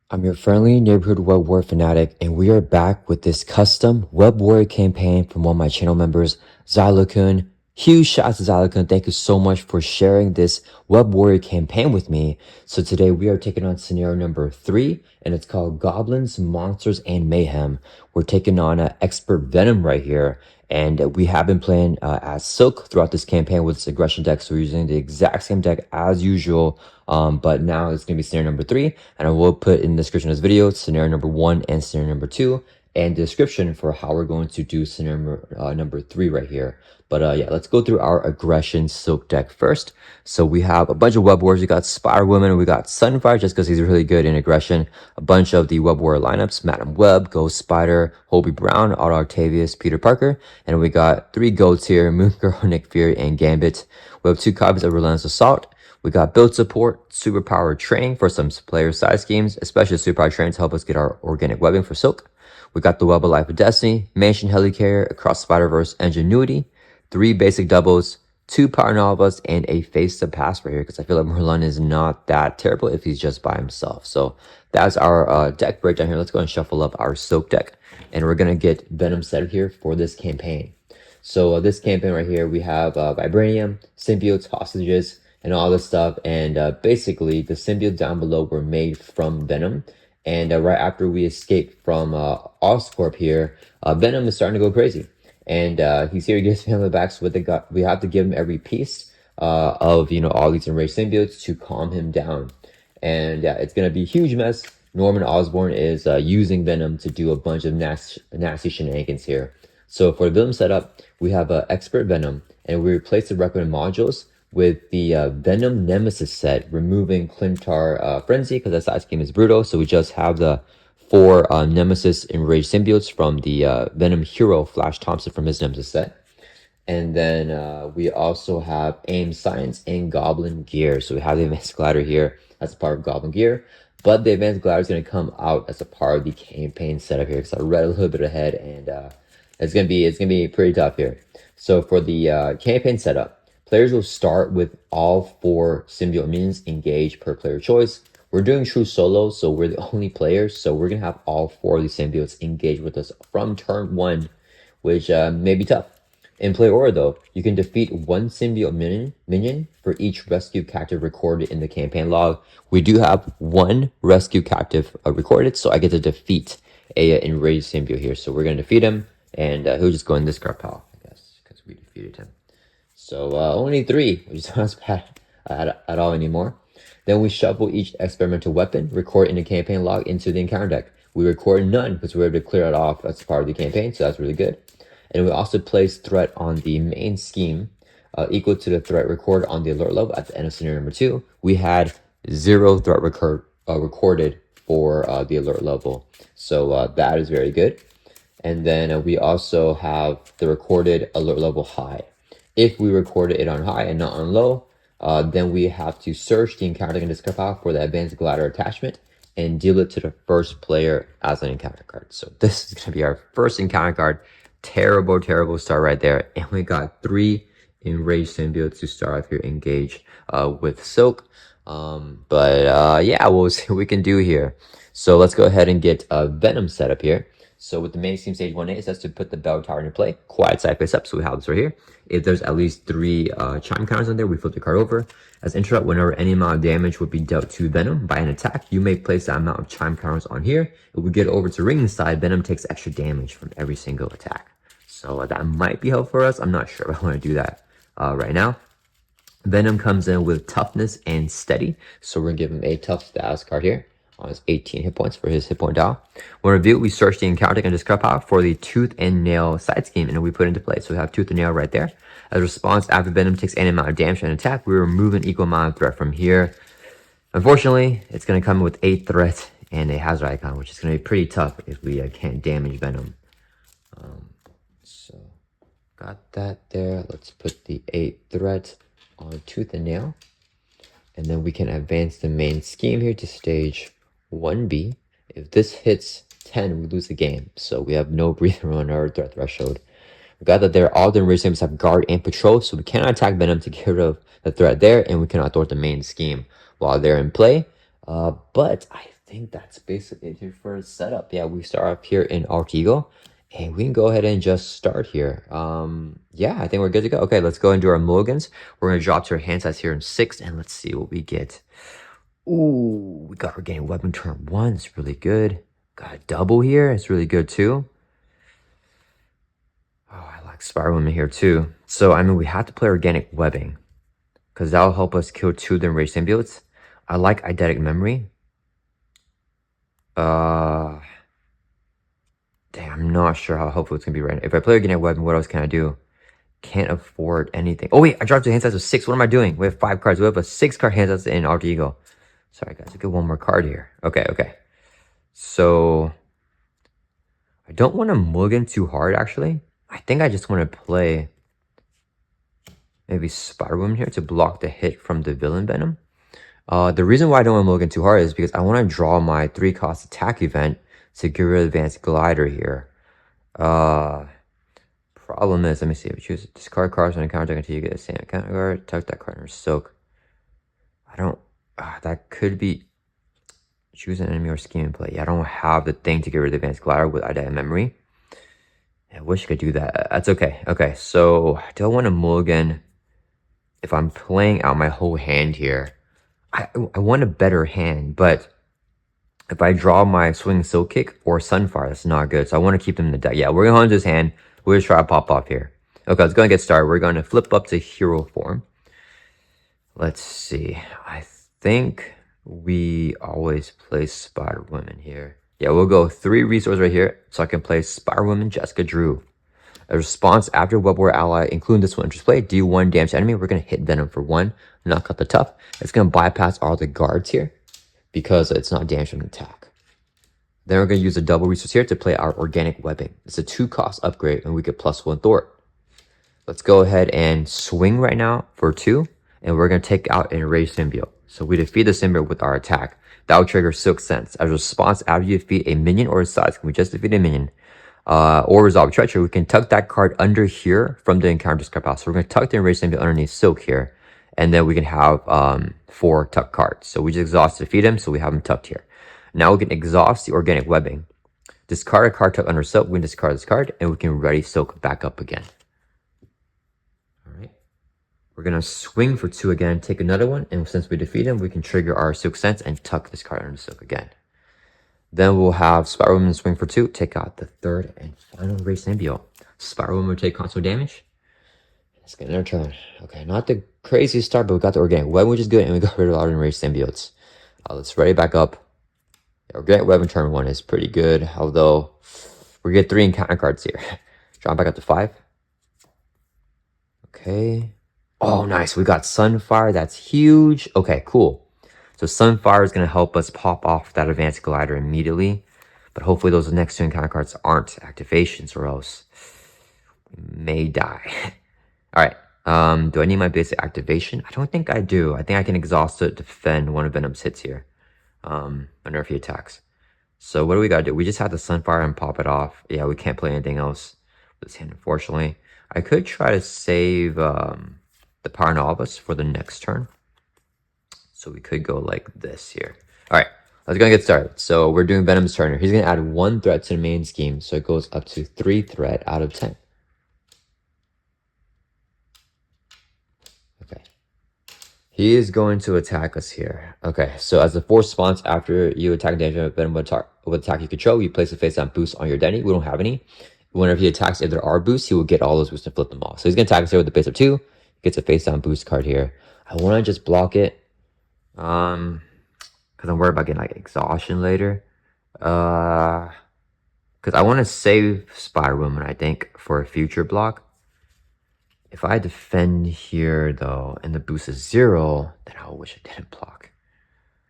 I'm your friendly neighborhood web warrior fanatic, and we are back with this custom web warrior campaign from one of my channel members, Xylokun. Huge shout out to Xylokun. Thank you so much for sharing this web warrior campaign with me. So today we are taking on scenario number 3, and it's called Goblins, Monsters, and Mayhem. We're taking on Expert Venom right here. And we have been playing as Silk throughout this campaign with this aggression deck. So we're using the exact same deck as usual. But now it's going to be scenario number 3. And I will put in the description of this video scenario number 1 and scenario number 2. And the description for how we're going to do scenario number 3 right here. But yeah, let's go through our aggression Silk deck first. So we have a bunch of web warriors. We got Spider Woman, we got Sunfire, just because he's really good in aggression. A bunch of the web warrior lineups: Madam Web, Ghost Spider, Hobie Brown, Otto Octavius, Peter Parker. And we got 3 goats here: Moon Girl, Nick Fury, and Gambit. We have 2 copies of Relentless Assault. We got build support, superpower training for some player side schemes, especially superpower training to help us get our organic webbing for Silk. We got the Web of Life of Destiny, Mansion Helicarrier, Across Spider-Verse, Ingenuity, 3 basic doubles, 2 power novas, and a face to pass right here, because I feel like Merlin is not that terrible if he's just by himself. So that's our deck breakdown here. Let's go and shuffle up our Silk deck, and we're going to get Venom set here for this campaign. So this campaign right here, we have Vibranium, symbiotes, hostages, and all this stuff. And basically, the symbiotes down below were made from Venom. And right after we escaped from Oscorp here, Venom is starting to go crazy. And he's here to get his family back. So we have to give him every piece of, all these enraged symbiotes to calm him down. And yeah, it's going to be a huge mess. Norman Osborn is using Venom to do a bunch of nasty shenanigans here. So for the Venom setup, we have Expert Venom, and we replace the recommended modules with the Venom Nemesis Set, removing Klyntar Frenzy, because that side scheme is brutal. So we just have the 4 Nemesis Enraged Symbiotes from the Venom Hero Flash Thompson from his Nemesis Set. And then we also have A.I.M Science and Goblin Gear. So we have the Advanced Glider here as a part of Goblin Gear. But the Advanced Glider is going to come out as a part of the campaign setup here, because I read a little bit ahead, and it's gonna be pretty tough here. So for the campaign setup, players will start with all 4 symbiote minions engaged per player choice. We're doing true solo, so we're the only players. So we're gonna have all 4 of these symbiotes engaged with us from turn 1, which may be tough. In play order though, you can defeat 1 symbiote minion for each rescue captive recorded in the campaign log. We do have 1 rescue captive recorded, so I get to defeat a enraged symbiote here. So we're gonna defeat him. And he'll just go in this card pile, I guess, because we defeated him. So only 3, which is not bad at all anymore. Then we shuffle each experimental weapon, record in the campaign log into the encounter deck. We record none because we were able to clear it off as part of the campaign, so that's really good. And we also place threat on the main scheme, equal to the threat record on the alert level at the end of scenario number 2. We had 0 threat recorded for the alert level, so that is very good. And then we also have the recorded alert level high. If we recorded it on high and not on low, then we have to search the encounter and discard file for the advanced glider attachment and deal it to the first player as an encounter card. So this is going to be our first encounter card. Terrible, terrible start right there. And we got 3 enraged symbiotes to start off here engaged with Silk. Yeah, we'll see what we can do here. So let's go ahead and get Venom set up here. So with the main scheme stage 1A, it says to put the bell tower into play. Quiet side face up, so we have this right here. If there's at least 3 chime counters on there, we flip the card over. As interrupt, whenever any amount of damage would be dealt to Venom by an attack, you may place that amount of chime counters on here. If we get over to ring side, Venom takes extra damage from every single attack. So that might be helpful for us. I'm not sure if I want to do that right now. Venom comes in with toughness and steady. So we're going to give him a tough status card here on his 18 hit points for his hit point dial. When revealed, we search the encounter and discard power for the tooth and nail side scheme, and we put into play. So we have tooth and nail right there. As a response, after Venom takes any amount of damage and attack, we remove an equal amount of threat from here. Unfortunately, it's going to come with 8 threat and a hazard icon, which is going to be pretty tough if we can't damage Venom. So got that there. Let's put the 8 threat on tooth and nail, and then we can advance the main scheme here to stage 1B. If this hits 10, we lose the game, so we have no breathing room on our threat threshold. We got that there. All the enraged symbiotes have guard and patrol, so we cannot attack Venom to get rid of the threat there, and we cannot thwart the main scheme while they're in play. But I think that's basically it here for setup. Yeah, we start up here in Artigo, and we can go ahead and just start here. Yeah, I think we're good to go. Okay, let's go and do our mulligans. We're gonna drop to our hand size here in 6, and let's see what we get. Ooh, we got organic weapon turn 1. It's really good. Got a double here. It's really good too. Oh, I like Spider Woman here too. So I mean, we have to play organic webbing because that'll help us kill 2 of the enraged symbiotes. I like eidetic memory. Damn, I'm not sure how helpful it's gonna be right now. If I play organic weapon, what else can I do? Can't afford anything. Oh wait, I dropped to hand size of 6. What am I doing? We have 5 cards. We have a 6-card hand size in Alter Ego. Sorry guys, I get one more card here. Okay. So I don't want to mulligan too hard actually. I think I just want to play maybe Spider Woman here to block the hit from the villain Venom. The reason why I don't want to mulligan too hard is because I want to draw my 3-cost attack event to get rid of Advanced Glider here. Problem is, let me see. We choose discard cards when encounter until you get a same counter card. Tuck that card under soak. I don't. That could be. Choose an enemy or scheme in play. Yeah, I don't have the thing to get rid of Advanced Glider with eidetic memory. I wish I could do that. That's okay. Okay, so do I want to mulligan if I'm playing out my whole hand here? I want a better hand, but if I draw my Swing Silk Kick or Sunfire, that's not good. So I want to keep them in the deck. Yeah, we're going to hunt this hand. We'll just try to pop off here. Okay, let's go and get started. We're going to flip up to hero form. Let's see. I think we always play Spider Woman here. Yeah, we'll go 3 resources right here. So I can play Spider Woman, Jessica Drew. A response after Web War ally, including this one, enters play, do 1 damage to enemy. We're going to hit Venom for 1, knock out the tough. It's going to bypass all the guards here because it's not damage from an attack. Then we're going to use a double resource here to play our organic webbing. It's a 2-cost upgrade and we get +1 Thwart. Let's go ahead and swing right now for 2, and we're going to take out an enraged symbiote. So we defeat the symbiote with our attack. That will trigger Silk Sense. As a response, after you defeat a minion or a size, we just defeat a minion, or resolve treachery, we can tuck that card under here from the encounter discard pile. So we're going to tuck the enraged symbiote underneath Silk here, and then we can have 4 tuck cards. So we just exhaust to defeat him, so we have him tucked here. Now we can exhaust the organic webbing. Discard a card tucked under Silk, we can discard this card, and we can ready Silk back up again. Alright. We're going to swing for 2 again, take another one, and since we defeat him, we can trigger our Silk Sense and tuck this card under Silk again. Then we'll have Spider Woman swing for 2, take out the 3rd and final race symbiote. Spider Woman will take console damage. Let's get another turn. Okay, not the craziest start, but we got the organic weapon, which is good, and we got rid of our enraged symbiotes. Let's ready back up. The organic weapon turn 1 is pretty good, although we get 3 encounter cards here. Drop back up to 5. Okay. Oh, nice. We got Sunfire. That's huge. Okay, cool. So Sunfire is going to help us pop off that Advanced Glider immediately. But hopefully those next 2 encounter cards aren't activations, or else we may die. Alright. Do I need my basic activation? I don't think I do. I think I can exhaust it to defend one of Venom's hits here. Whenever he attacks. So what do we gotta do? We just have the Sunfire and pop it off. Yeah, we can't play anything else with this hand, unfortunately. I could try to save the Power Novice for the next turn. So we could go like this here. Alright, let's go and get started. So we're doing Venom's turn here. He's gonna add 1 threat to the main scheme, so it goes up to 3 threat out of 10. Okay. He is going to attack us here. Okay, so as a force response, after you attack damage Venom with attack you control, you place a face-down boost on your identity. We don't have any. Whenever he attacks, if there are boosts, he will get all those boosts and flip them off. So he's going to attack us here with the base of 2. He gets a face-down boost card here. I want to just block it. Because I'm worried about getting like exhaustion later. Because I want to save Spider Woman, I think, for a future block. If I defend here, though, and the boost is 0, then I wish I didn't block.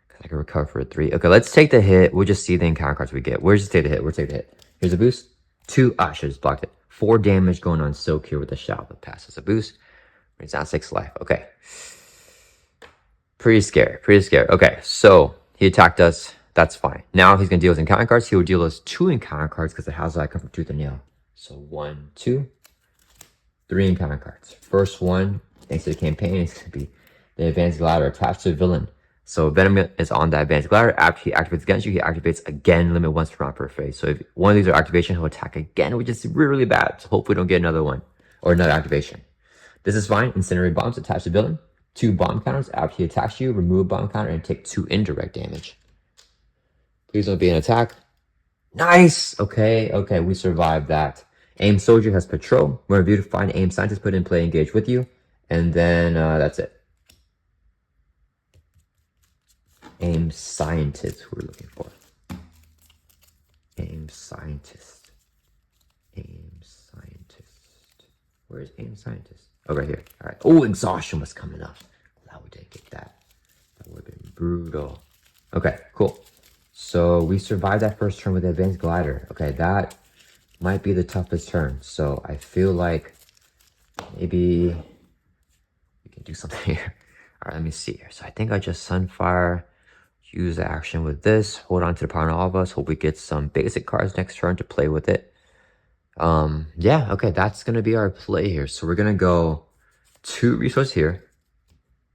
Because I can recover for a 3. Okay, let's take the hit. We'll just see the encounter cards we get. We'll just take the hit. We'll take the hit. Here's a boost. 2. I should have just blocked it. 4 damage going on Silk here with the shout that passes a boost. Brings down 6 life. Okay. Pretty scary. Pretty scary. Okay, so he attacked us. That's fine. Now he's going to deal with encounter cards. He will deal us 2 encounter cards because it has that come from Tooth and Nail. So 1, 2. 3 encounter cards. First one, thanks to the campaign, is going to be the Advanced Glider attached to a villain. So Venom is on that advanced glider. After he activates against you, he activates again, limit once per round per phase. So if one of these are activation, he'll attack again, which is really, really bad. So hopefully we don't get another one or another activation. This is fine. Incinerate bombs attached to villain. 2 bomb counters. After he attacks you, remove a bomb counter and take 2 indirect damage. Please don't be an attack. Nice! Okay, we survived that. A.I.M soldier has patrol. When reviewed, find A.I.M scientist, put in play, engage with you. And then that's it. A.I.M scientist we're looking for. A.I.M scientist. A.I.M scientist. Where's A.I.M scientist? Oh, right here. All right. Oh, exhaustion was coming up. Glad we didn't get that. That would have been brutal. Okay, cool. So we survived that first turn with the advanced glider. Okay, that might be the toughest turn. So I feel like maybe we can do something here. All right, let me see here. So I think I just Sunfire, use the action with this, hold on to the power on all of us. Hope we get some basic cards next turn to play with it. Yeah, okay, that's gonna be our play here. So we're gonna go 2 resources here.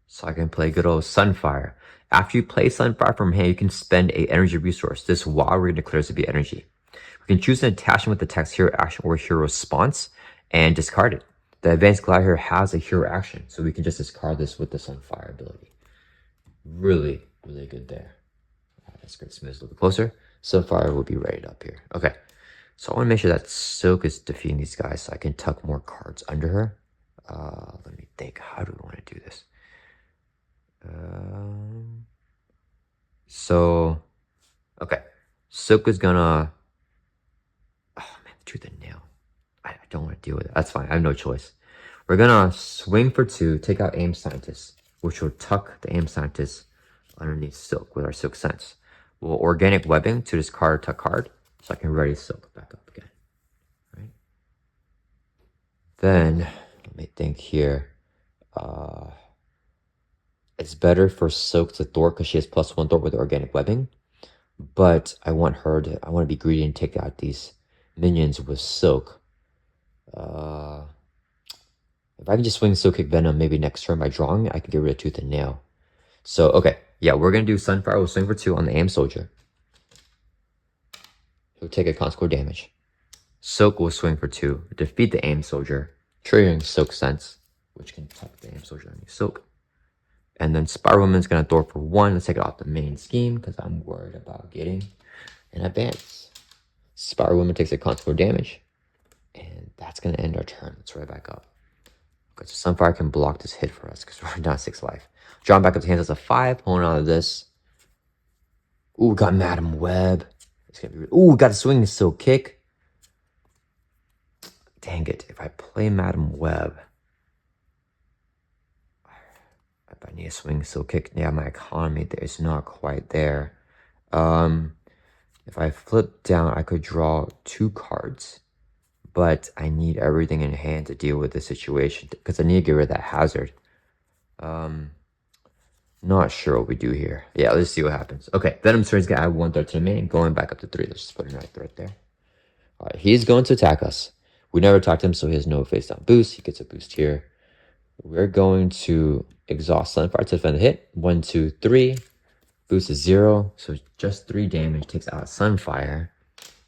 So I can play good old Sunfire. After you play Sunfire from hand, you can spend a energy resource. This while we're declares to be energy. We can choose an attachment with the text hero action or hero response and discard it. The advanced glider here has a hero action, so we can just discard this with the Sunfire ability. Really, really good there. Right, that's great. Smooth a little bit closer. Sunfire will be right up here. Okay, so I want to make sure that Silk is defeating these guys so I can tuck more cards under her. Let me think. How do we want to do this? So, okay. Silk is gonna... Oh, man, the tooth and nail. I don't want to deal with it. That's fine. I have no choice. We're gonna swing for 2, take out A.I.M scientist, which will tuck the A.I.M scientist underneath Silk with our Silk Sense. We'll organic webbing to discard or tuck card, so I can ready Silk back up again. Right? Then, let me think here. It's better for Silk to thwart because she has +1 thwart with organic webbing. But I want to be greedy and take out these minions with Silk. If I can just swing Silk Kick Venom maybe next turn by drawing, I can get rid of Tooth and Nail. So, okay. Yeah, we're going to do Sunfire. We'll swing for 2 on the A.I.M soldier. He'll take a consequent damage. Silk will swing for 2. Defeat the A.I.M soldier, triggering Silk Sense, which can tuck the A.I.M soldier underneath Silk. And then Spider Woman's going to throw for 1. Let's take it off the main scheme because I'm worried about getting an advance. Spider Woman takes a consequent damage. And that's going to end our turn. Let's right back up. Okay, so Sunfire can block this hit for us because we're down 6 life. Drawing back up to hands as a 5. Holding on to this. Ooh, got Madam Web. It's gonna be. Ooh, got a swing Silk Kick. Dang it. If I play Madam Web, if I need a swing Silk Kick, yeah, my economy there is not quite there. If I flip down, I could draw 2 cards. But I need everything in hand to deal with the situation because I need to get rid of that hazard. Not sure what we do here. Yeah, let's see what happens. Okay, Venom Frenzy's gonna add 1 threat to the main, going back up to 3. Let's just put him right there. All right, he's going to attack us. We never attacked him, so he has no face down boost. He gets a boost here. We're going to exhaust Sunfire to defend the hit. 1, 2, 3. Boost is 0, so just 3 damage takes out Sunfire.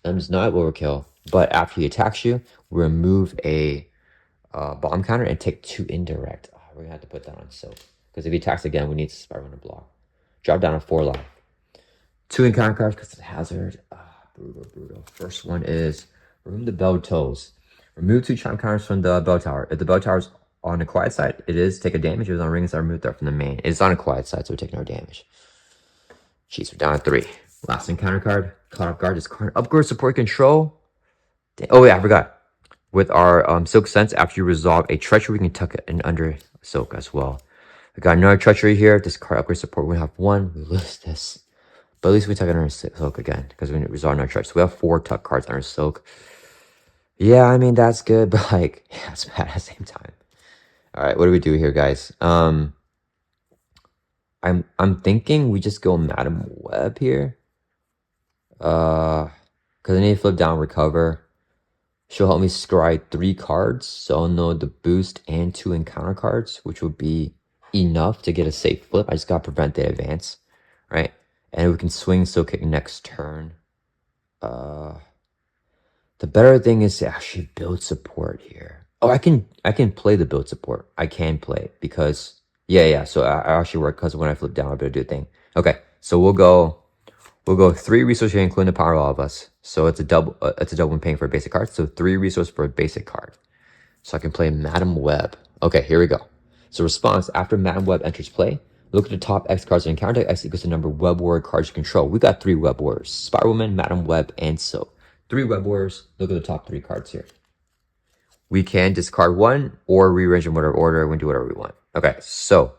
That is not overkill. But after he attacks you, we remove a bomb counter and take 2 indirect. Oh, we're going to have to put that on Silk. Because if he attacks again, we need Spider-Man to block. Drop down to 4 life. 2 encounter cards because it's a hazard. Brutal. First one is remove the bell toes. Remove 2 charm counters from the bell tower. If the bell tower is on the quiet side, it is take a damage. If it's on ring side, remove that from the main. It's on a quiet side, so we take no damage. Jeez, we're down to 3. Last encounter card. Caught off guard. This card upgrade support control. Oh yeah, I forgot. With our Silk Sense, after you resolve a treachery, we can tuck it in under Silk as well. I got another treachery here. This card upgrade support. We have 1. We lose this. But at least we tuck it under Silk again because we resolve our treachery. So we have 4 tuck cards under Silk. Yeah, I mean, that's good, but like, yeah, it's bad at the same time. All right, what do we do here, guys? I'm thinking we just go Madam Web here. Because I need to flip down recover. She'll help me scry 3 cards, so I'll know the boost and 2 encounter cards, which would be enough to get a safe flip. I just gotta prevent the advance, right? And we can swing Soul Kick next turn. The better thing is to actually build support here. Oh, I can play the build support. I can play it because yeah. So I actually work because when I flip down, I'll be able to do a thing. Okay, so we'll go 3 resources here, including the power of all of us. So it's a double. It's a double when paying for a basic card. So 3 resources for a basic card. So I can play Madam Web. Okay, here we go. So response, after Madam Web enters play, look at the top X cards and encounter type X equals the number of Web Warrior cards you control. We got 3 Web Warriors: Spider-Woman, Madam Web, and Soap. 3 Web Warriors. Look at the top 3 cards here. We can discard 1 or rearrange in whatever order. We can do whatever we want. Okay, so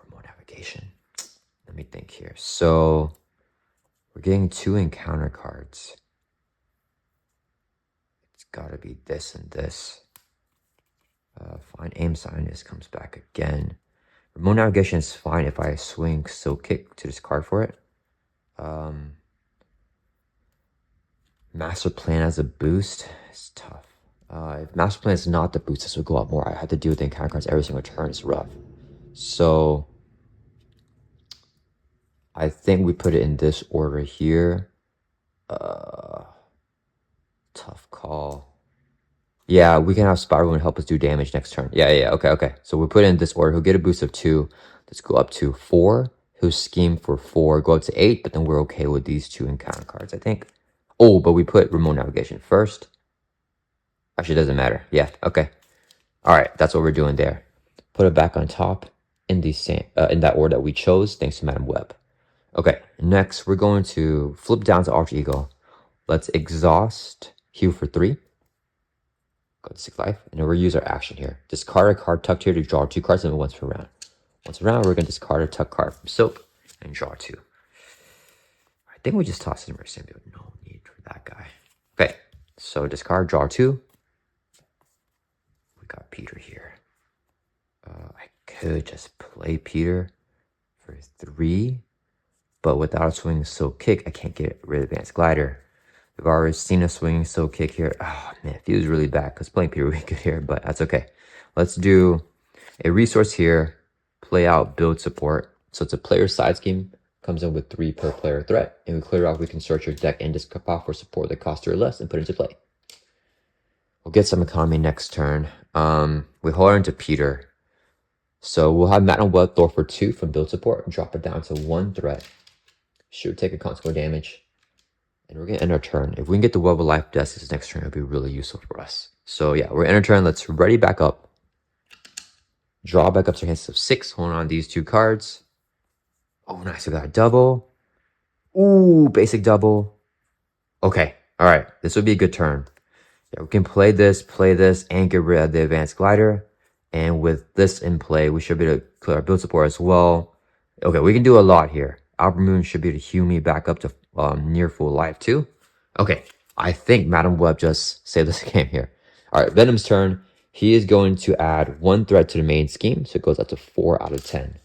remote navigation. Let me think here. So we're getting 2 encounter cards. It's gotta be this and this. Fine, A.I.M Scientist comes back again. Remote navigation is fine if I swing Soul Kick to discard for it. Master Plan as a boost is tough. If Master Plan is not the boost, this would go up more. I have to deal with the encounter cards every single turn. It's rough. So I think we put it in this order here. Tough call. Yeah, we can have Spider-Woman help us do damage next turn. Yeah. Okay. So we put it in this order. He'll get a boost of 2. Let's go up to 4. He'll scheme for 4. Go up to 8, but then we're okay with these 2 encounter cards, I think. Oh, but we put remote navigation first. Actually, it doesn't matter. Yeah, okay. All right, that's what we're doing there. Put it back on top in the same in that order that we chose, thanks to Madam Web. Okay, next we're going to flip down to Alter Ego. Let's exhaust, heal for 3. Go to 6 life, and then we'll use our action here. Discard a card tucked here to draw 2 cards and once per round. Once a round, we're going to discard a tuck card from Silk and draw 2. I think we just tossed in our symbiote. No need for that guy. Okay, so discard, draw 2. We got Peter here. I could just play Peter for 3, but without swinging Soul Kick, I can't get rid of Advanced Glider. We've already seen a swinging Soul Kick here. Oh man, it feels really bad because playing Peter would be good here, but that's okay. Let's do a resource here, play out build support. So it's a player side scheme, comes in with 3 per player threat, and we clear off. We can search your deck and discard off for support that costs 3 or less and put it into play. We'll get some economy next turn. We hold on to Peter. So we'll have Madam Web Thor for 2 from build support and drop it down to 1 threat. Should take a consequent damage. And we're going to end our turn. If we can get the Web of Life Death this next turn, it'll be really useful for us. So yeah, we're in our turn. Let's ready back up. Draw back up to our hands of 6. Hold on these 2 cards. Oh, nice. We got a double. Ooh, basic double. Okay. All right. This would be a good turn. Yeah, we can play this, and get rid of the Advanced Glider. And with this in play, we should be able to clear our build support as well. Okay, we can do a lot here. Albert Moon should be able to heal me back up to near full life too. Okay, I think Madam Web just saved this game here. All right, Venom's turn. He is going to add 1 threat to the main scheme, so it goes up to 4 out of 10.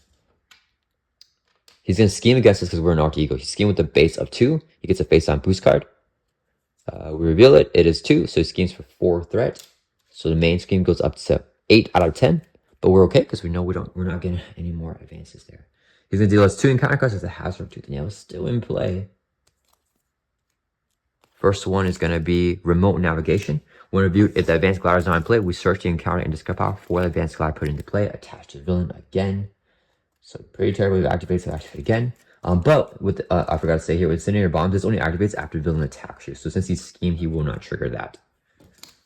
He's going to scheme against us because we're an Alter Ego. He's scheming with a base of 2. He gets a face-on boost card. We reveal it. It is 2, so he schemes for 4 threat. So the main scheme goes up to 8 out of 10, but we're okay because we know we're not getting any more advances there. He's going to deal us 2 encounter cards as a hazard tooth nail. Still in play. First one is going to be remote navigation. When reviewed, if the advanced glider is not in play, we search the encounter and discard power for the advanced glider put into play, attached to the villain again. So pretty terrible. It activates, so activate again. But with I forgot to say here, with Incendiary Bomb, this only activates after the villain attacks you. So since he's schemed, he will not trigger that.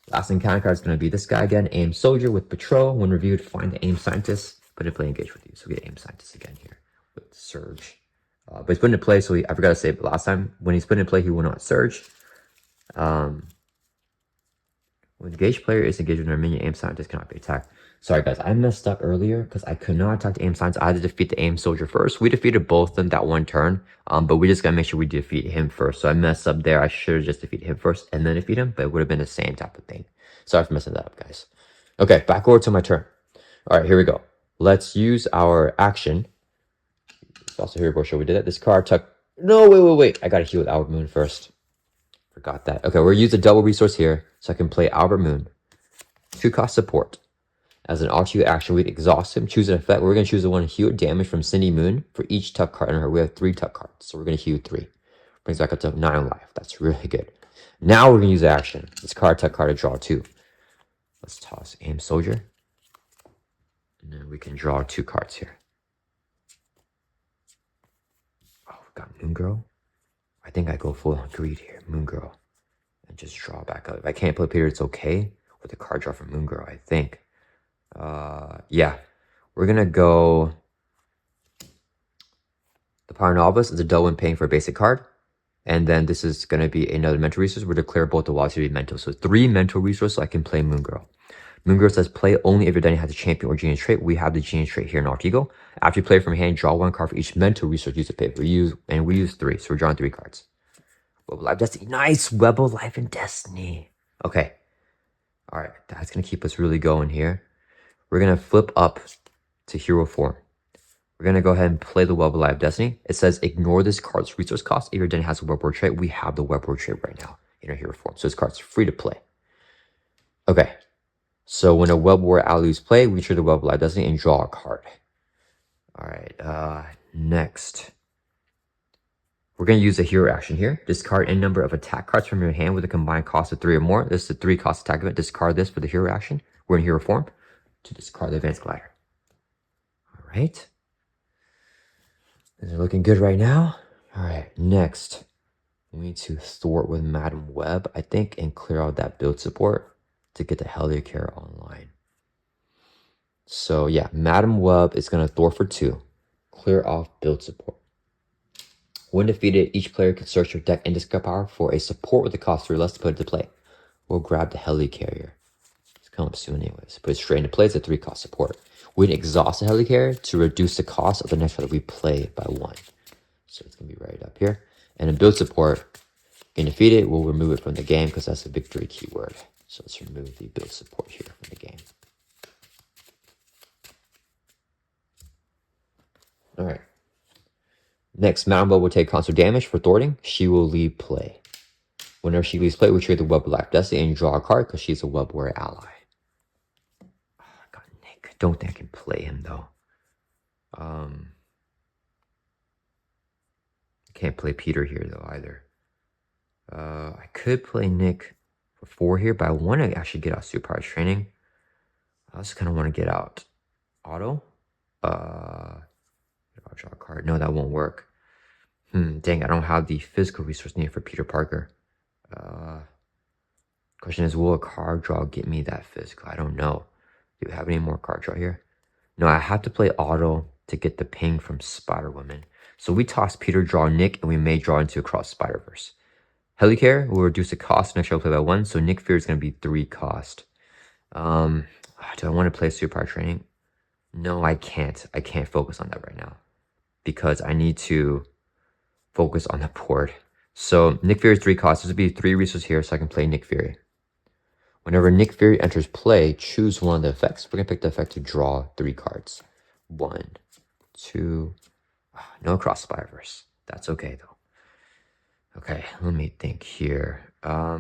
Last encounter card is going to be this guy again, A.I.M Soldier with Patrol. When reviewed, find the A.I.M Scientist, put in play, engage with you. So we get A.I.M Scientist again here with Surge. But he's put into play, so I forgot to say, but last time when he's put in play, he will not Surge. When engaged player is engaged with their minion, A.I.M Scientist cannot be attacked. Sorry guys, I messed up earlier because I could not attack the A.I.M Scientist. I had to defeat the A.I.M Soldier first. We defeated both of them that one turn, but we just gotta make sure we defeat him first. So I messed up there. I should have just defeated him first and then defeat him, but it would have been the same type of thing. Sorry for messing that up, guys. Okay, back over to my turn. All right, here we go. Let's use our action. It's also here, bro. Show we did it. This card tuck. No, wait. I gotta heal with Albert Moon first. Forgot that. Okay, we'll use a double resource here so I can play Albert Moon. 2 cost support. As an RTU action, we'd exhaust him, choose an effect. We're going to choose the one heal damage from Cindy Moon. For each tuck card in her, we have 3 tuck cards. So we're going to heal 3. Brings back up to 9 life. That's really good. Now we're going to use action. This card, tuck card to draw 2. Let's toss A.I.M Soldier. And then we can draw 2 cards here. Oh, we got Moon Girl. I think I go full on greed here. Moon Girl. And just draw back up. If I can't play Peter, it's okay. With the card draw from Moon Girl, I think. Yeah. We're going to go... The Power Novice is a double when paying for a basic card. And then this is going to be another mental resource. We're declare both the wilds to be mental. So 3 mental resources so I can play Moon Girl. Moon Girl says play only if your Denny has a champion or genius trait. We have the genius trait here in Alter Ego. After you play from hand, draw 1 card for each mental resource used to pay. We use 3. So we're drawing 3 cards. Web of Life Destiny. Nice! Web of Life and Destiny. Okay. Alright. That's going to keep us really going here. We're going to flip up to hero form. We're going to go ahead and play the Web of Life Destiny. It says ignore this card's resource cost. If your Denny has a web word trait, we have the web word trait right now in our hero form. So this card's free to play. Okay. So when a Web War allies play, we trigger the Web of Life Destiny and draw a card. Alright, next. We're going to use a hero action here. Discard any number of attack cards from your hand with a combined cost of 3 or more. This is the 3 cost attack event. Discard this for the hero action. We're in hero form to discard the Advanced Glider. Alright. These are looking good right now. Alright, next. We need to thwart with Madam Web, I think, and clear out that build support to get the Heliocare online. So yeah, Madam Web is going to thwart for 2. Clear off build support. When defeated, each player can search your deck and discard power for a support with a cost 3 less to put into play. We'll grab the Helicarrier. It's coming up soon anyways. Put it straight into play. It's a 3 cost support. We can exhaust the Helicarrier to reduce the cost of the next card that we play by 1. So it's going to be right up here. And in build support, when defeated, we'll remove it from the game because that's a victory keyword. So let's remove the build support here from the game. Alright. Next, Mamba will take constant damage for thwarting. She will leave play. Whenever she leaves play, we trigger the Web of Life Destiny and draw a card because she's a Web Warrior ally. Oh, I got Nick. Don't think I can play him though. I can't play Peter here though either. I could play Nick for 4 here, but I want to actually get out Superpower Training. I also kind of want to get out Auto. I'll draw a card. No, that won't work. Dang, I don't have the physical resource needed for Peter Parker. Question is, will a card draw get me that physical? I don't know. Do we have any more card draw here? No, I have to play Auto to get the ping from Spider-Woman. So we toss Peter, draw Nick, and we may draw into Across Spider-Verse. Helicarrier will reduce the cost next shall play by 1, so Nick Fury is going to be 3 cost. Do I want to play Superpower Training? No, I can't. I can't focus on that right now. Because I need to focus on the board. So Nick Fury is 3 costs. This would be 3 resources here so I can play Nick Fury. Whenever Nick Fury enters play, choose one of the effects. We're going to pick the effect to draw 3 cards. 1, 2, no Across Spider-Verse. That's okay though. Okay, let me think here. Are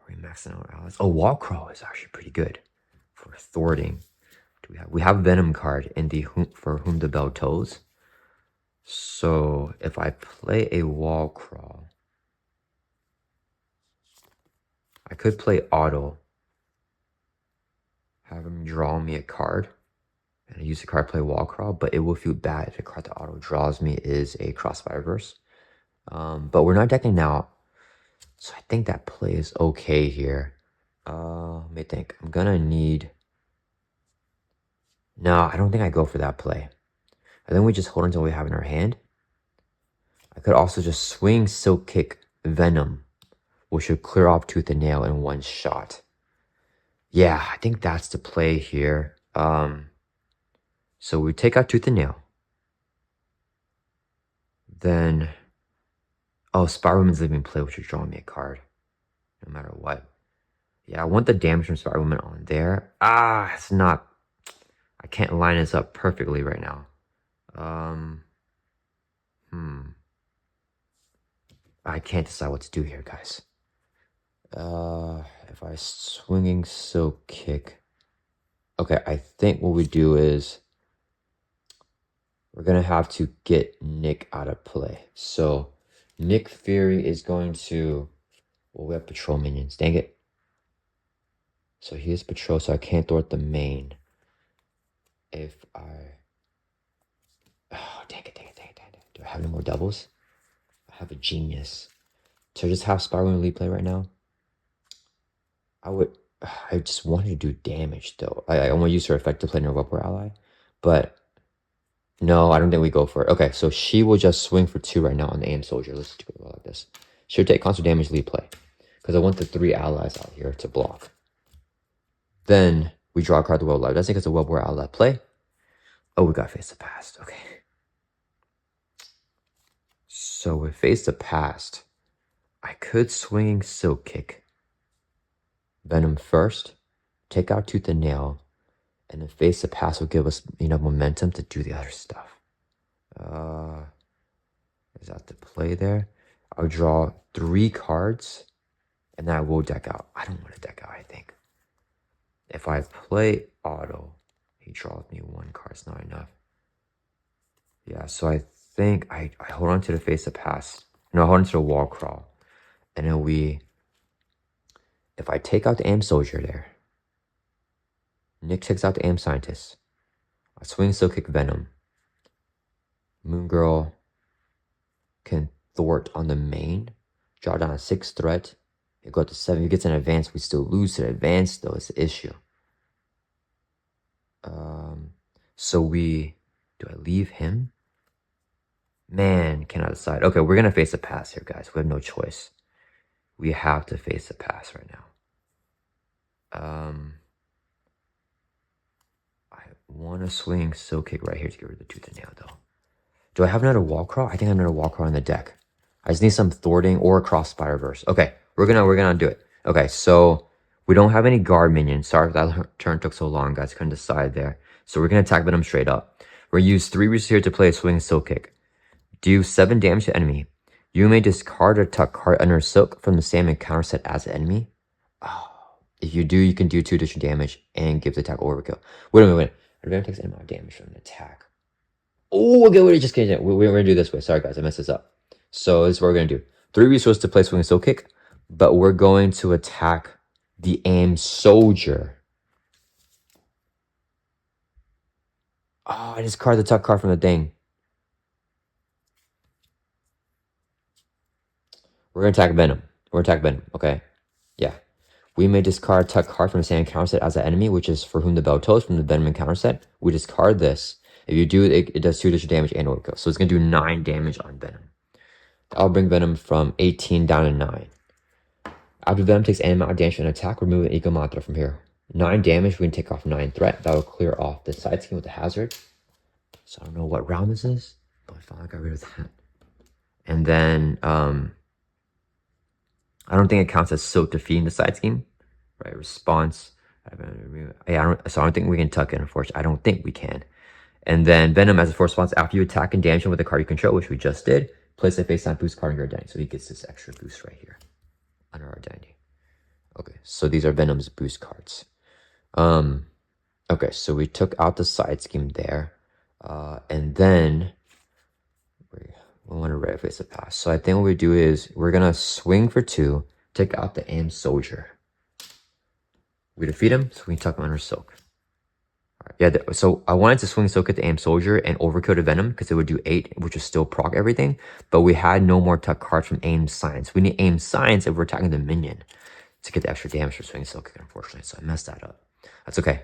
we maxing out allies? Oh, Wallcrawl is actually pretty good for thwarting. We have Venom card in the for whom the bell tolls. So if I play a wall crawl, I could play Auto, have him draw me a card, and I use the card play wall crawl, but it will feel bad if the card that Auto draws me is a Cross Spider-Verse. But we're not decking now, so I think that play is okay here. Let me think. I'm gonna need... No, I don't think I go for that play. And then we just hold until we have in our hand. I could also just swing Silk Kick Venom, which should clear off Tooth and Nail in 1 shot. Yeah, I think that's the play here. So we take out Tooth and Nail. Then, oh, Spider-Woman's leaving play, which is drawing me a card, no matter what. Yeah, I want the damage from Spider-Woman on there. It's not... I can't line this up perfectly right now. I can't decide what to do here, guys. If I swinging silk kick. Okay, I think what we do is we're gonna have to get Nick out of play. So Nick Fury is going to. Well, we have patrol minions. Dang it. So he is patrol, so I can't thwart the main. If I. Oh, dang it. Do I have any more doubles? I have a genius. So I just have Spiral in lead play right now. I just wanted to do damage though. I want to use her effect to play her Webware ally. But no, I don't think we go for it. Okay, so she will just swing for 2 right now on the A.I.M soldier. Let's do it like this. She'll take constant damage lead play. Because I want the 3 allies out here to block. Then we draw a card to Web Live. That's because the Webware ally play. Oh, we got Face the Past. Okay. So with Face the Past, I could swing Silk Kick. Venom first, take out Tooth and Nail, and then Face the Past will give us enough momentum to do the other stuff. Is that the play there? I'll draw 3 cards, and then I will deck out. I don't want to deck out, I think. If I play auto, he draws me 1 card. It's not enough. Yeah, so I think I hold on to the Face the Past. No, I hold on to the Wall Crawl. And then if I take out the A.I.M soldier there, Nick takes out the A.I.M scientist. I swing Silk Kick Venom. Moon Girl can thwart on the main. Draw down a 6 threat. It go up to 7. If it gets an advance, we still lose to the advance, though. It's the issue. So do I leave him? Man, cannot decide. Okay, we're going to face a pass here, guys. We have no choice. We have to face a pass right now. I want to swing Silk Kick right here to get rid of the Tooth and Nail, though. Do I have another Wall Crawl? I can have another Wall Crawl in the deck. I just need some thwarting or a Cross Spider-Verse. Okay, we're gonna do it. Okay, so we don't have any guard minions. Sorry that turn took so long, guys. Couldn't decide there. So we're gonna attack Venom straight up. We're gonna use 3 resources here to play a swing Silk Kick. Do 7 damage to enemy. You may discard or tuck card under Silk from the same encounter set as enemy. Oh, if you do, you can do 2 additional damage and give the attack overkill. Wait a minute. Venom takes any amount of damage from an attack. Oh, okay, we're gonna do this way. Sorry, guys, I messed this up. So this is what we're gonna do. 3 resources to play swing Silk Kick, but we're going to attack the A.I.M soldier. Oh, I discard the tuck card from the thing. We're gonna attack Venom. Okay. Yeah. We may discard tuck card from the same encounter set as an enemy, which is for whom the bell tolls from the Venom encounter set. We discard this. If you do, it does 2 additional damage and overkill. So it's gonna do 9 damage on Venom. I'll bring Venom from 18 down to 9. After Venom takes any amount of damage from an attack, remove an Eco Mantra from here. 9 damage, we can take off 9 threat. That will clear off the side scheme with the hazard. So I don't know what round this is, but I finally got rid of that. And then, I don't think it counts as Silk defeating the side scheme. Right, response. Yeah, so I don't think we can tuck it, unfortunately. I don't think we can. And then Venom as a force response, after you attack and damage him with a card you control, which we just did, place a face-time boost card on your identity. So he gets this extra boost right here under our identity. Okay, so these are Venom's boost cards. Okay, so we took out the side scheme there. And then we want to red face a pass. So I think what we do is we're gonna swing for 2, take out the A.I.M soldier. We defeat him, so we can tuck him under Silk. Yeah, so I wanted to swing Silk at the A.I.M soldier and overkill the Venom because it would do 8, which would still proc everything. But we had no more tuck cards from A.I.M Science. We need A.I.M Science if we're attacking the minion to get the extra damage for swinging Silk, unfortunately. So I messed that up. That's okay.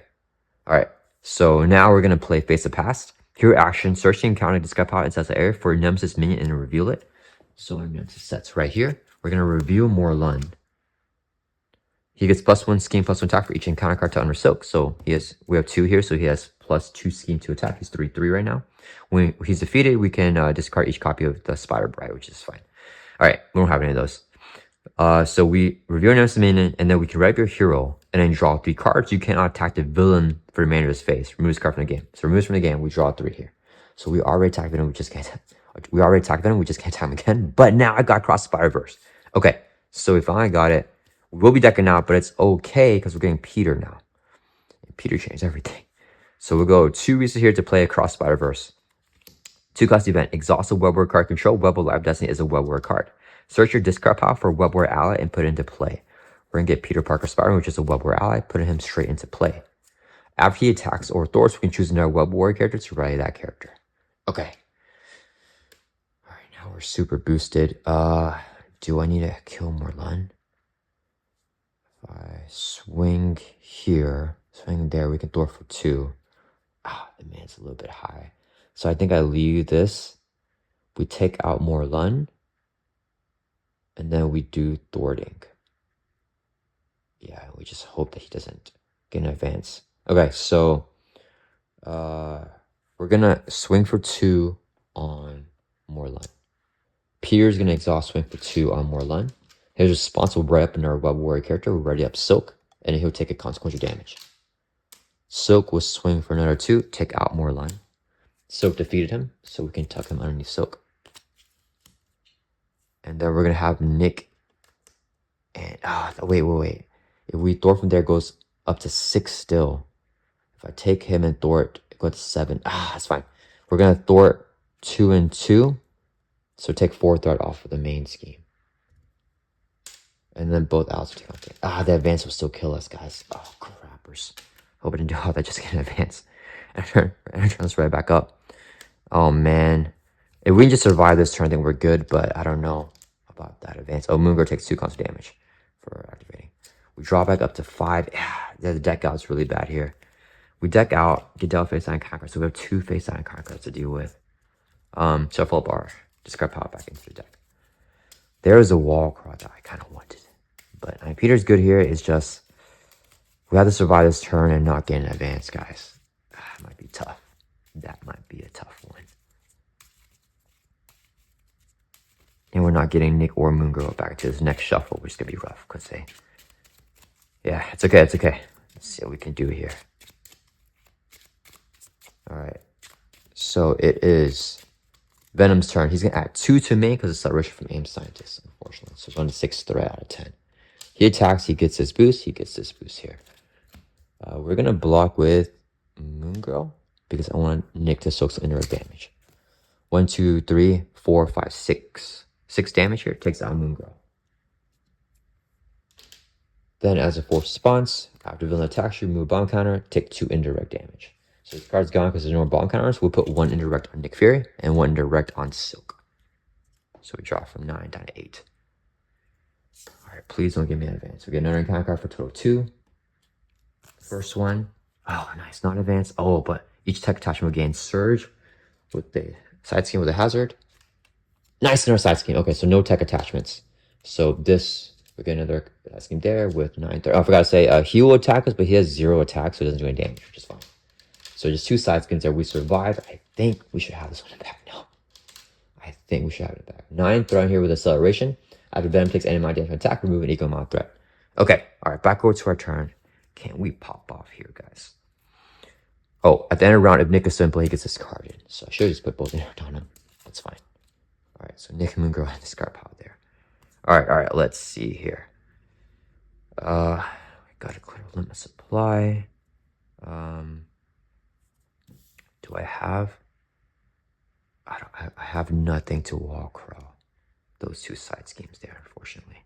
Alright, so now we're going to play Face the Past. Hero action, search the encounter, discard power inside the area for Nemesis minion and reveal it. So our Nemesis sets right here. We're going to reveal Morlun. He gets +1 scheme, +1 attack for each encounter card to under Silk. So we have 2 here, so he has +2 scheme to attack. He's 3/3 right now. When he's defeated, we can discard each copy of the Spider Bride, which is fine. Alright, we don't have any of those. So we reveal Nemesis minion, and then we can write your hero, and then draw 3 cards. You cannot attack the villain for the remainder of his phase. Remove his card from the game. So removes from the game, we draw 3 here. So we already attacked Venom, we just can't attack him again. But now I got Cross Spider-Verse. Okay, so we finally got it. We will be decking out, but it's okay because we're getting Peter now. And Peter changed everything. So we'll go 2 resources here to play across Spider-Verse. 2-cost event. Exhausted Web Warrior card control. Web Warrior Live Destiny is a Web Warrior card. Search your discard pile for Web Warrior ally and put it into play. We're going to get Peter Parker Spider-Man, which is a Web Warrior ally, putting him straight into play. After he attacks or thwarts, we can choose another Web Warrior character to rally that character. Okay. Alright, now we're super boosted. Do I need to kill Morlun? If I swing here, swing there, we can thwart for 2. The man's a little bit high. So I think I leave this. We take out Morlun. And then we do thwarting. Yeah, we just hope that he doesn't get an advance. Okay, so we're gonna swing for 2 on Morlun. Peter's gonna exhaust swing for 2 on Morlun. His response will write up in our Web Warrior character. We'll ready up Silk, and he'll take a consequential damage. Silk will swing for another 2, take out Morlun. Silk defeated him, so we can tuck him underneath Silk. And then we're gonna have Nick. And wait. If we thwart from there, it goes up to 6 still. If I take him and thwart, it goes to 7. That's fine. We're gonna thwart 2 and 2. So take 4 threat off of the main scheme. And then both outs will take on. The advance will still kill us, guys. Oh, crappers. Hope I didn't do all that just to get an advance. And I turn this right back up. Oh, man. If we can just survive this turn, then we're good. But I don't know about that advance. Oh, Moon Girl takes 2 constant damage for activating. We draw back up to 5. The deck out's really bad here. We deck out, get dealt face down conquer. So we have 2 face down conquers to deal with. Shuffle up our discard power back into the deck. There's a wall crawl that I kind of wanted. But Peter's good here. It's just we have to survive this turn and not get an advance, guys. It might be tough. That might be a tough one. And we're not getting Nick or Moon Girl back to this next shuffle, which is going to be rough because they... Yeah, it's okay. It's okay. Let's see what we can do here. All right. So it is Venom's turn. He's going to add 2 to me because it's acceleration from A.I.M Scientist, unfortunately. So it's on a 6 threat out of 10. He attacks. He gets this boost. He gets this boost here. We're going to block with Moon Girl because I want Nick to soak some indirect damage. 1, 2, 3, 4, 5, 6. 6 damage here. Takes out Moon Girl. Then as a force response, after villain attacks you, remove bomb counter, take 2 indirect damage. So this card's gone because there's no more bomb counters. We'll put 1 indirect on Nick Fury and 1 indirect on Silk. So we draw from 9 down to 8. Alright, please don't give me an advance. We get another encounter card for a total of 2. First one. Oh, nice. Not advance. Oh, but each tech attachment will gain Surge with the side scheme with a hazard. Nice, another side scheme. Okay, so no tech attachments. So this, we get another scheme there with 9. I forgot to say, he will attack us, but he has 0 attacks, so he doesn't do any damage, which is fine. So just 2 side schemes there. We survived. I think we should have this one back now. I think we should have it back. 9 threat here with acceleration. After Venom takes any amount of damage from attack, remove an equal amount of threat. Okay, alright, back over to our turn. Can't we pop off here, guys? Oh, at the end of the round, if Nick is simple, he gets discarded. So I should just put both in on him. That's fine. Alright, so Nick and Moon Girl have discard power there. Alright, let's see here. We gotta clear limit supply. Do I have? I have nothing to wall crawl. Those 2 side schemes there, unfortunately.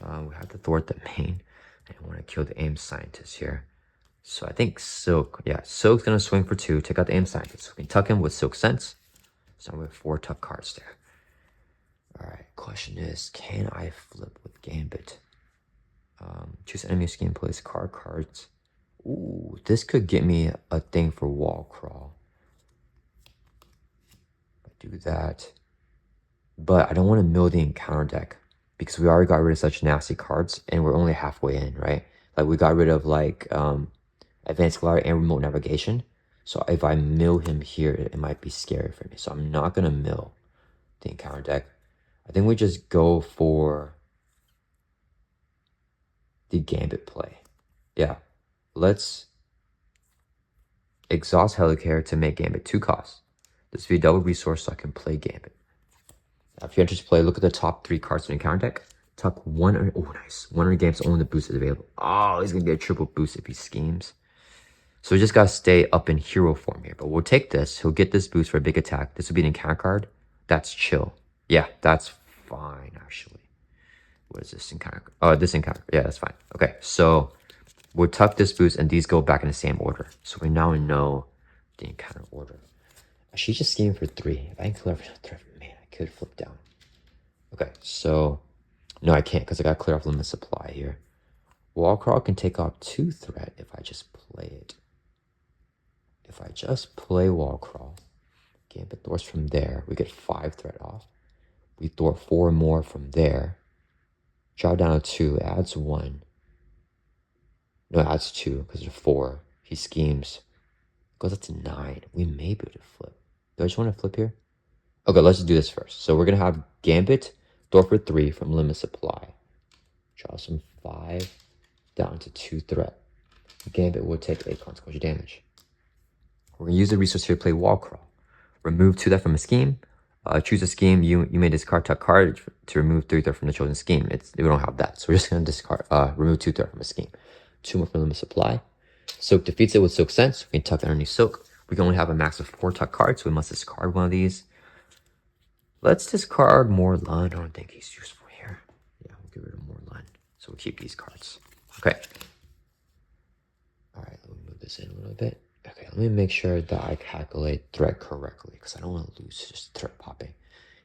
We have to thwart the main. I want to kill the A.I.M Scientist here. So I think Silk, Silk's going to swing for 2, take out the A.I.M Scientist. So we can tuck him with Silk Sense. So I'm with 4 tuck cards there. Alright, question is, can I flip with Gambit? Choose enemy scheme, place cards. Ooh, this could get me a thing for wall crawl. Do that. But I don't want to mill the encounter deck because we already got rid of such nasty cards and we're only halfway in, right? Like we got rid of like Advanced Glider and Remote Navigation. So if I mill him here, it might be scary for me. So I'm not going to mill the encounter deck. I think we just go for the Gambit play. Yeah. Let's exhaust Helicare to make Gambit 2 costs. This will be a double resource so I can play Gambit. If you're interested to play, look at the top 3 cards in the encounter deck. Tuck 100. Oh, nice. 100 games, only the boost is available. Oh, he's going to get a triple boost if he schemes. So we just got to stay up in hero form here. But we'll take this. He'll get this boost for a big attack. This will be an encounter card. That's chill. Yeah, that's fine, actually. What is this encounter? Oh, this encounter. Yeah, that's fine. Okay, so we'll tuck this boost, and these go back in the same order. So we now know the encounter order. She just schemed for 3. If I can clear off, man, I could flip down. Okay, so no, I can't because I got to clear off limit supply here. Wall crawl can take off 2 threat if I just play it. If I just play wall crawl, Gambit thwarts from there, we get 5 threat off. We thwart 4 more from there. Drop down to 2, adds 1. No, it adds 2 because there's 4. He schemes. Goes up to 9. We may be able to flip. Do I just want to flip here? Okay, let's just do this first. So we're going to have Gambit, thwart for 3 from limit supply. Draw some 5 down to 2 threat. Gambit will take a consequential damage. We're going to use the resource here to play wall crawl. Remove 2 threat from a scheme. Choose a scheme. You may discard tuck card to remove 3 threat from the chosen scheme. We don't have that. So we're just going to discard remove 2 threat from a scheme. 2 more from limit supply. Soak defeats it with Soak Sense. We can tuck underneath Soak. We can only have a max of 4 tuck cards, so we must discard one of these. Let's discard Morlun. I don't think he's useful here. Yeah, we'll get rid of Morlun. So we'll keep these cards. Okay. All right, let me move this in a little bit. Okay, let me make sure that I calculate threat correctly because I don't want to lose just threat popping.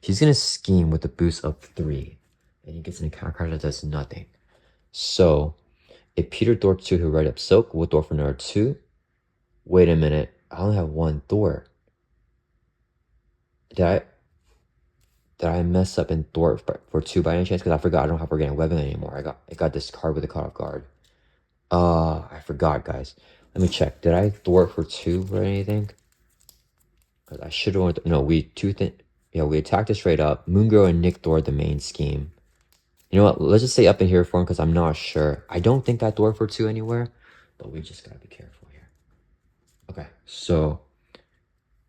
He's going to scheme with a boost of 3, and he gets an encounter card that does nothing. So if Peter thwarts 2, he'll write up Soak. We'll thwart for another 2. Wait a minute. I only have 1 thwart. Did I mess up and thwart for 2 by any chance? Because I forgot I don't have organic weapon anymore. I got this card with a cut off guard. I forgot, guys. Let me check. Did I thwart for 2 or anything? Because I should have. No, we attacked it straight up. Moongirl and Nick thwart the main scheme. You know what? Let's just stay up in here for him because I'm not sure. I don't think I thwart for 2 anywhere, but we just gotta be careful here. Okay, so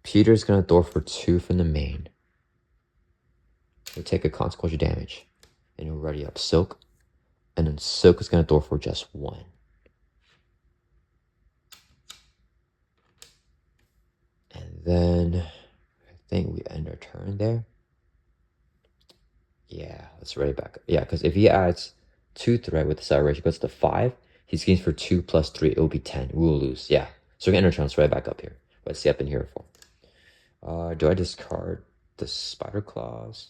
Peter's gonna thwart for 2 from the main. We'll take a consequential damage, and we'll ready up Silk, and then Silk is gonna thwart for just 1. And then I think we end our turn there. Yeah, let's ready back up. Yeah, because if he adds 2 threat with the acceleration, goes to 5, he schemes for 2 plus 3, it will be 10. We will lose. Yeah. So we're gonna end our turn. Let's right back up here. Let's see up in here for. Do I discard the spider claws?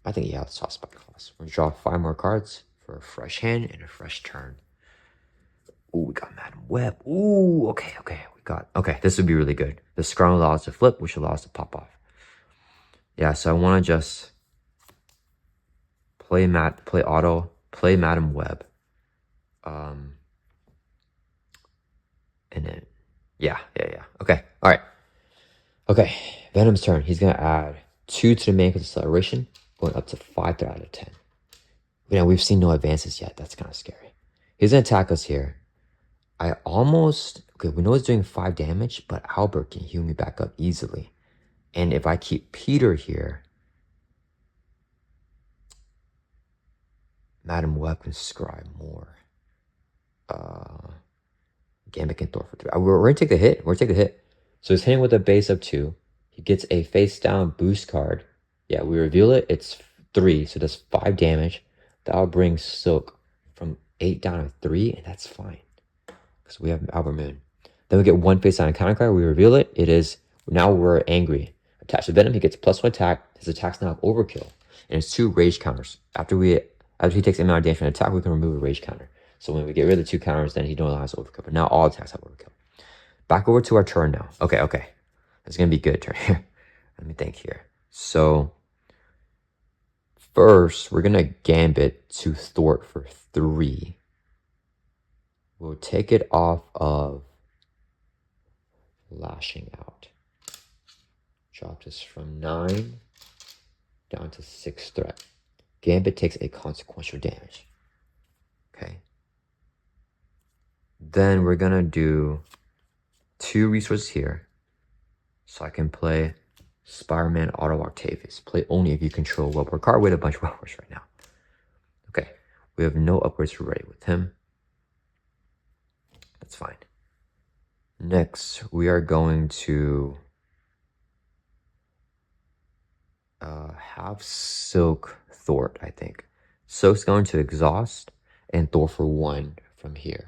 I think yeah, let's toss spider claws. We're gonna draw 5 more cards for a fresh hand and a fresh turn. Ooh, we got Madam Web. Ooh, okay. Okay, this would be really good. The Scrum allows us to flip, which allows us to pop off. Yeah, so I want to just play auto, play Madam Web. And then, yeah. Okay, all right. Okay, Venom's turn. He's going to add 2 to the main with acceleration, going up to 5 out of 10. You know, we've seen no advances yet. That's kind of scary. He's going to attack us here. Okay, we know he's doing 5 damage, but Albert can heal me back up easily. And if I keep Peter here, Madam Web can scribe more. Gambit can throw for 3. We're going to take the hit. So he's hitting with a base of 2. He gets a face down boost card. Yeah, we reveal it. It's 3, so that's 5 damage. That'll bring Silk from 8 down to 3, and that's fine. Because we have Albert Moon. Then we get 1 face down encounter card. We reveal it. It is, now we're angry. Attached to Venom, he gets +1 attack. His attacks now have overkill. And it's 2 rage counters. After he takes amount of damage from an attack, we can remove a rage counter. So when we get rid of the 2 counters, then he no longer has overkill. But now all attacks have overkill. Back over to our turn now. Okay. It's going to be a good turn here. Let me think here. So first, we're going to Gambit to thwart for 3. We'll take it off of Lashing Out. Drop this from 9 down to 6 threat. Gambit takes a consequential damage. Okay. Then we're going to do 2 resources here. So I can play Spider-Man Auto Octavius. Play only if you control Web War card. We have a bunch of Web Wars right now. Okay, we have no upgrades ready with him. That's fine. Next, we are going to have Silk Thort, I think. Silk's going to exhaust and Thor for 1 from here.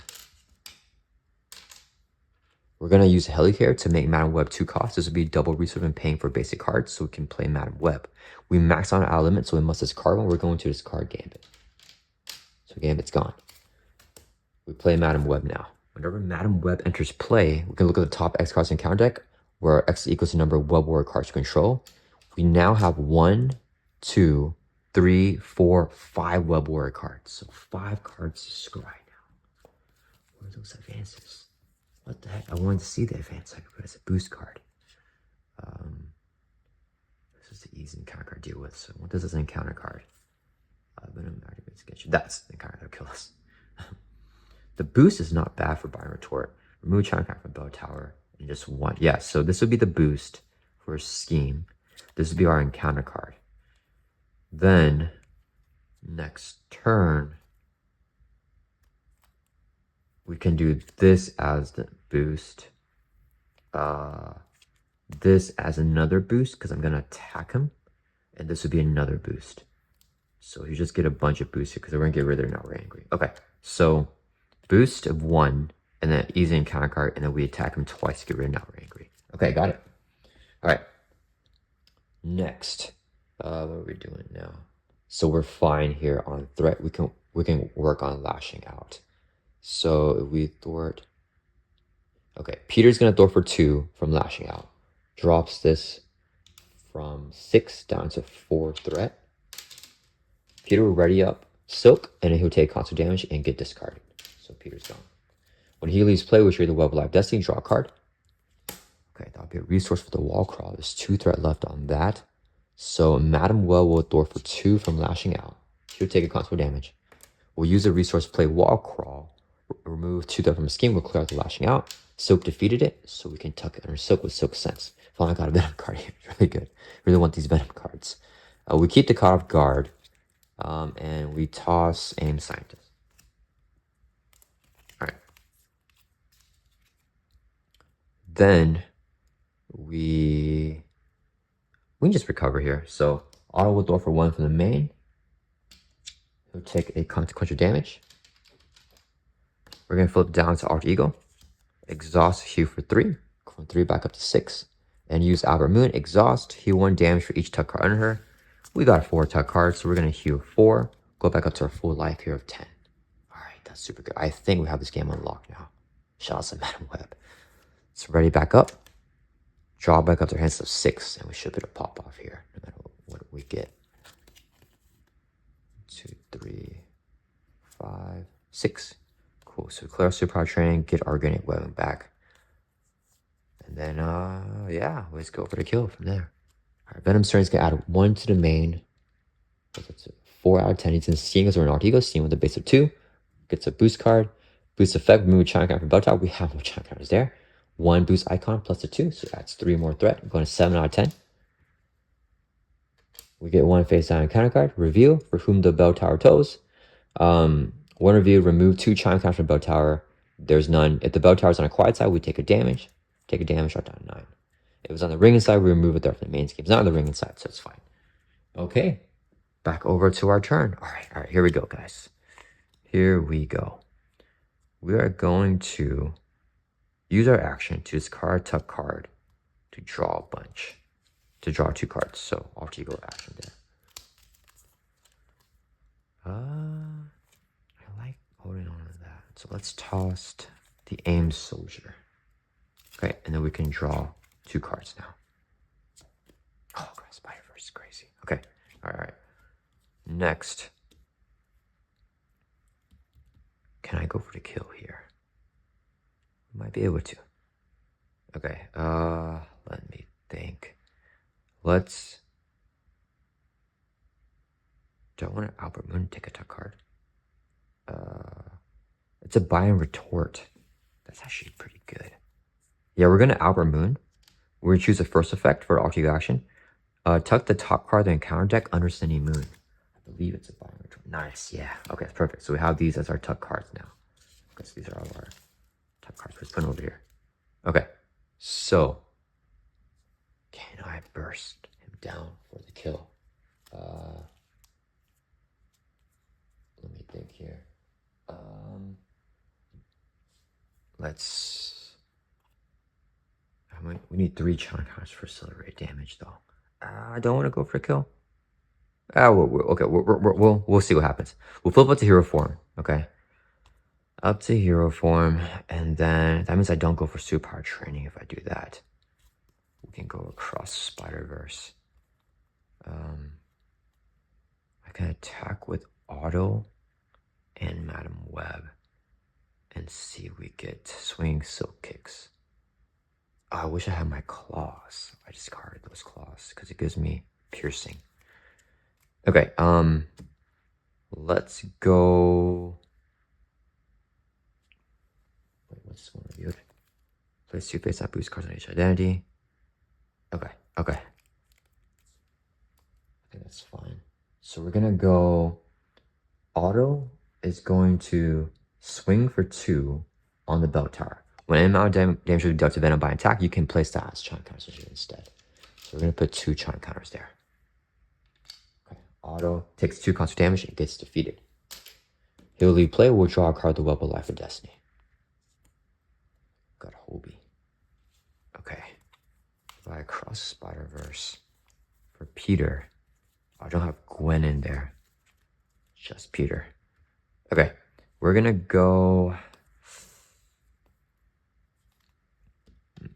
We're going to use Helicare to make Madam Web 2 cost. This would be double resource and paying for basic cards so we can play Madam Web. We max on our limit, so we must discard one. We're going to discard Gambit. So Gambit's gone. We play Madam Web now. Whenever Madam Web enters play, we can look at the top X cards in counter deck, where X equals the number of Web Warrior cards to control. We now have 1, 2, 3, 4, 5 Web Warrior cards. So 5 cards to scry now. What are those advances? What the heck? I wanted to see the advance I could put as a boost card. This is the easy encounter card to deal with. So what does this encounter card? Venom activates against you. That's the encounter that'll kill us. The boost is not bad for Byron Retort. Remove China card from Bell Tower and just 1. Yeah, so this would be the boost for Scheme. This would be our encounter card. Then, next turn, we can do this as the boost. This as another boost because I'm going to attack him. And this would be another boost. So you just get a bunch of boosts here because we're going to get rid of their Now We're Angry. Okay, so boost of 1 and then easy encounter card, and then we attack him twice to get rid of Now We're Angry. Okay, got it. All right. Next, what are we doing now? So we're fine here on threat. We can work on lashing out. So if we thwart, okay, Peter's gonna thwart for 2 from lashing out. Drops this from 6 down to 4 threat. Peter will ready up Silk, and then he'll take constant damage and get discarded. So Peter's gone. When he leaves play, we trade the Web of Life Destiny, draw a card. Okay, that'll be a resource for the wall crawl. There's 2 threat left on that. So Madam Well will thwart for 2 from lashing out. She'll take a constant damage. We'll use a resource to play wall crawl. Remove 2 threat from a scheme. We'll clear out the lashing out. Silk defeated it, so we can tuck it under Silk with Silk Sense. Finally got a Venom card here. It's really good. Really want these Venom cards. We keep the card off guard. And we toss A.I.M Scientist. Alright. Then we can just recover here. So Auto will throw for 1 from the main. He'll take a consequential damage. We're going to flip down to Alter Ego. Exhaust, heal for 3. Go from 3 back up to 6. And use Albert Moon. Exhaust, heal 1 damage for each tuck card under her. We got a 4 tuck card, so we're going to heal 4. Go back up to our full life here of 10. Alright, that's super good. I think we have this game unlocked now. Shout out to Madam Web. It's ready back up. Draw back up to our hands of 6, and we should be able to pop off here, no matter what we get. 2, 3, 5, 6. Cool, so clear our super training, get our grenade weapon back. And then, yeah, let's go for the kill from there. Alright, Venom Stern's gonna add 1 to the main. That's 4 out of 10. He's in Steam because we're an Alter Ego. Steam with a base of 2. Gets a boost card. Boost effect, remove China card from Bell Tower. We have no China cards there. 1 boost icon plus a 2, so that's 3 more threat. I'm going to 7 out of 10. We get 1 face down encounter card. Review, for whom the Bell Tower toes. 1 review, remove 2 China cards from Bell Tower. There's none. If the Bell Tower is on a quiet side, we take a damage. Take a damage, shot down to 9. If it was on the ringing side, we remove it there from the main scheme. It's not on the ringing side, so it's fine. Okay, back over to our turn. All right, here we go, guys. Here we go. We are going to use our action to discard tuck card to draw a bunch. To draw 2 cards, so Alter Ego action there. I like holding on to that. So let's toss the A.I.M Soldier. Okay, and then we can draw 2 cards now. Oh, Spider-Verse is crazy. Okay, all right. Next. Can I go for the kill here? Might be able to. Okay, let me think. Let's... Do I want an Albert Moon take a tuck card? It's a buy and retort. That's actually pretty good. Yeah, we're gonna Albert Moon. We're gonna choose the first effect for Alter Ego action. Tuck the top card of the encounter deck under Sunny Moon. I believe it's a binary. Nice, yeah. Okay, that's perfect. So we have these as our tuck cards now. Okay, so these are all our tuck cards. Let's put them over here. Okay, so can I burst him down for the kill? Let me think here. Let's. We need 3 chunk counters for accelerated damage, though. I don't want to go for a kill. Okay, we'll see what happens. We'll flip up to hero form. Okay, up to hero form, and then that means I don't go for superpower training. If I do that, we can go across Spider-Verse. I can attack with auto and Madam Web and see if we get swing silk kicks. Oh, I wish I had my claws. I discarded those claws because it gives me piercing. Okay, let's go. Wait, what's this one reviewed? Place 2 face up, boost cards on each identity. Okay. I think that's fine. So we're gonna go. Auto is going to swing for 2 on the bell tower. When any amount of damage is dealt to Venom by attack, you can place that as chunk counters instead. So we're gonna put 2 chunk counters there. Okay. Auto takes 2 constant damage and gets defeated. He'll leave play. We'll draw a card, the Web of Life or Destiny. Got Hobie. Okay. If I cross Spider-Verse for Peter, I don't have Gwen in there. Just Peter. Okay, we're gonna go.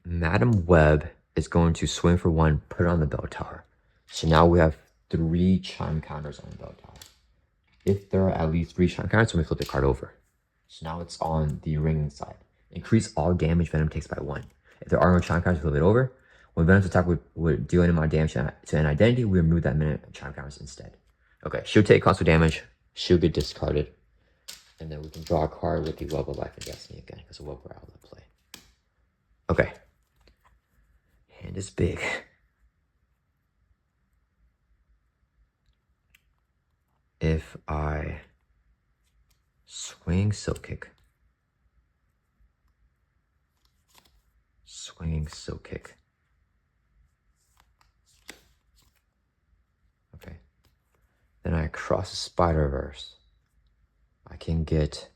Madam Web is going to swing for 1, put it on the bell tower. So now we have 3 chime counters on the bell tower. If there are at least 3 chime counters, then we flip the card over. So now it's on the ringing side. Increase all damage Venom takes by 1. If there are no chime counters, flip it over. When Venom's attack would deal any amount of damage to an identity, we remove that minute chime counters instead. Okay, she'll take constant damage. She'll get discarded. And then we can draw a card with the Web of Life and Destiny again, because the Web we're out of play. Okay. Hand is big. If I swing silk kick. Swinging silk kick. Okay. Then I cross the Spider-Verse. I can get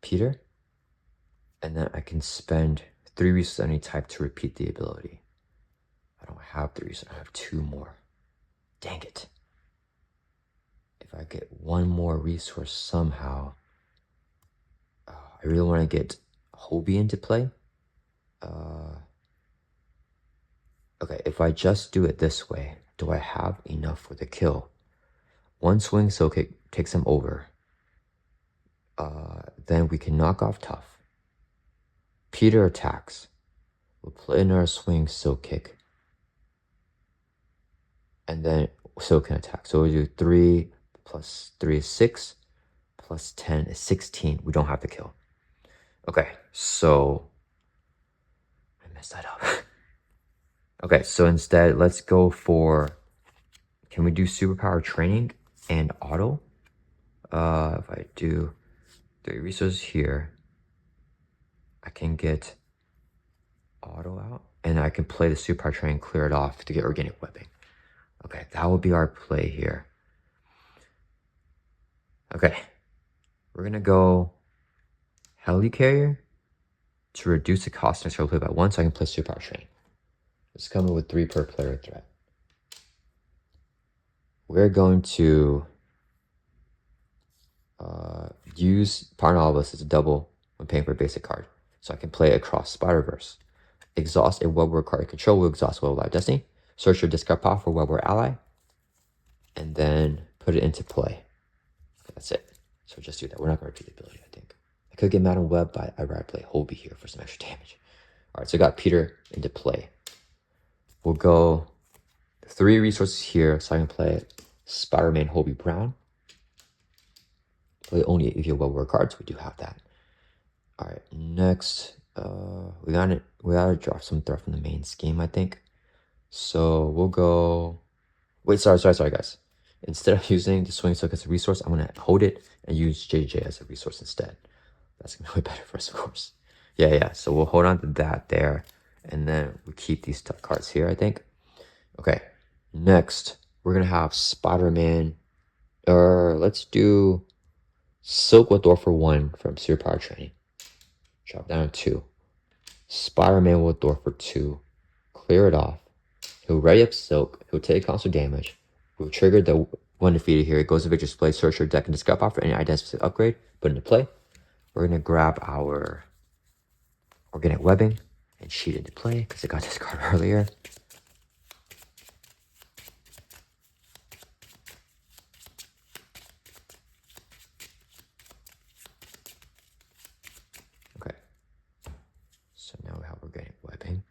Peter, and then I can spend 3 resources of any type to repeat the ability. I don't have 3 resources, I have 2 more. Dang it. If I get 1 more resource somehow, I really want to get Hobie into play. Okay, if I just do it this way, do I have enough for the kill? 1 swing silk kick takes him over. Then we can knock off Tough. Peter attacks. We'll play another swing silk kick. And then silk can attack. So we do 3 plus 3 is 6. Plus 10 is 16. We don't have the kill. Okay, so I messed that up. Okay, so instead, let's go for. Can we do superpower training and auto? If I do 3 resources here, I can get auto out, and I can play the superpower training, clear it off to get organic webbing. Okay, that will be our play here. Okay, we're gonna go Helicarrier to reduce the cost of extra play by 1, so I can play superpower training. Let's come in with 3 per player threat. We're going to use Power Novelist as a double when paying for a basic card. So I can play across Spider-Verse. Exhaust a Web War card you control will exhaust Web Live Destiny. Search your discard pile for Web War ally. And then put it into play. Okay, that's it. So just do that. We're not going to repeat the ability, I think. I could get Madam Web, but I'd rather play Hobie here for some extra damage. Alright, so I got Peter into play. We'll go 3 resources here, so I can play Spider-Man Hobie Brown. Play only if you have Web War cards. We do have that. Alright, next, we gotta draw some threat from the main scheme, I think. So we'll go. Wait, sorry, guys. Instead of using the swing silk as a resource, I'm gonna hold it and use JJ as a resource instead. That's gonna be way better for us, of course. Yeah. So we'll hold on to that there, and then we keep these cards here, I think. Okay. Next, we're gonna have Spider-Man. Let's do Silk with Door for 1 from Super Power Training. Drop down to 2. Spider-Man with Door for 2. Clear it off. He'll ready up Silk. He'll take constant damage. We'll trigger the one defeated here. It goes to Victor's play. Search your deck and discard off for any identity upgrade. Put into play. We're gonna grab our organic webbing and cheat into play because it got discarded earlier. Okay. So now we have organic webbing.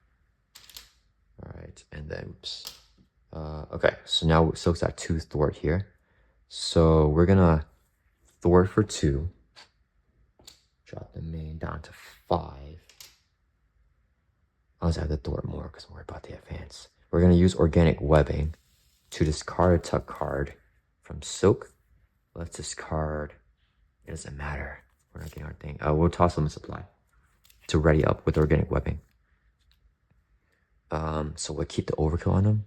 Alright, and then oops. Okay, so now Silk's at 2 thwart here. So we're gonna thwart for 2. Drop the main down to 5. I also have to thwart more because I'm worried about the advance. We're gonna use organic webbing to discard a tuck card from Silk. Let's discard. It doesn't matter. We're not getting our thing. We'll toss them a supply to ready up with organic webbing. So we'll keep the overkill on him.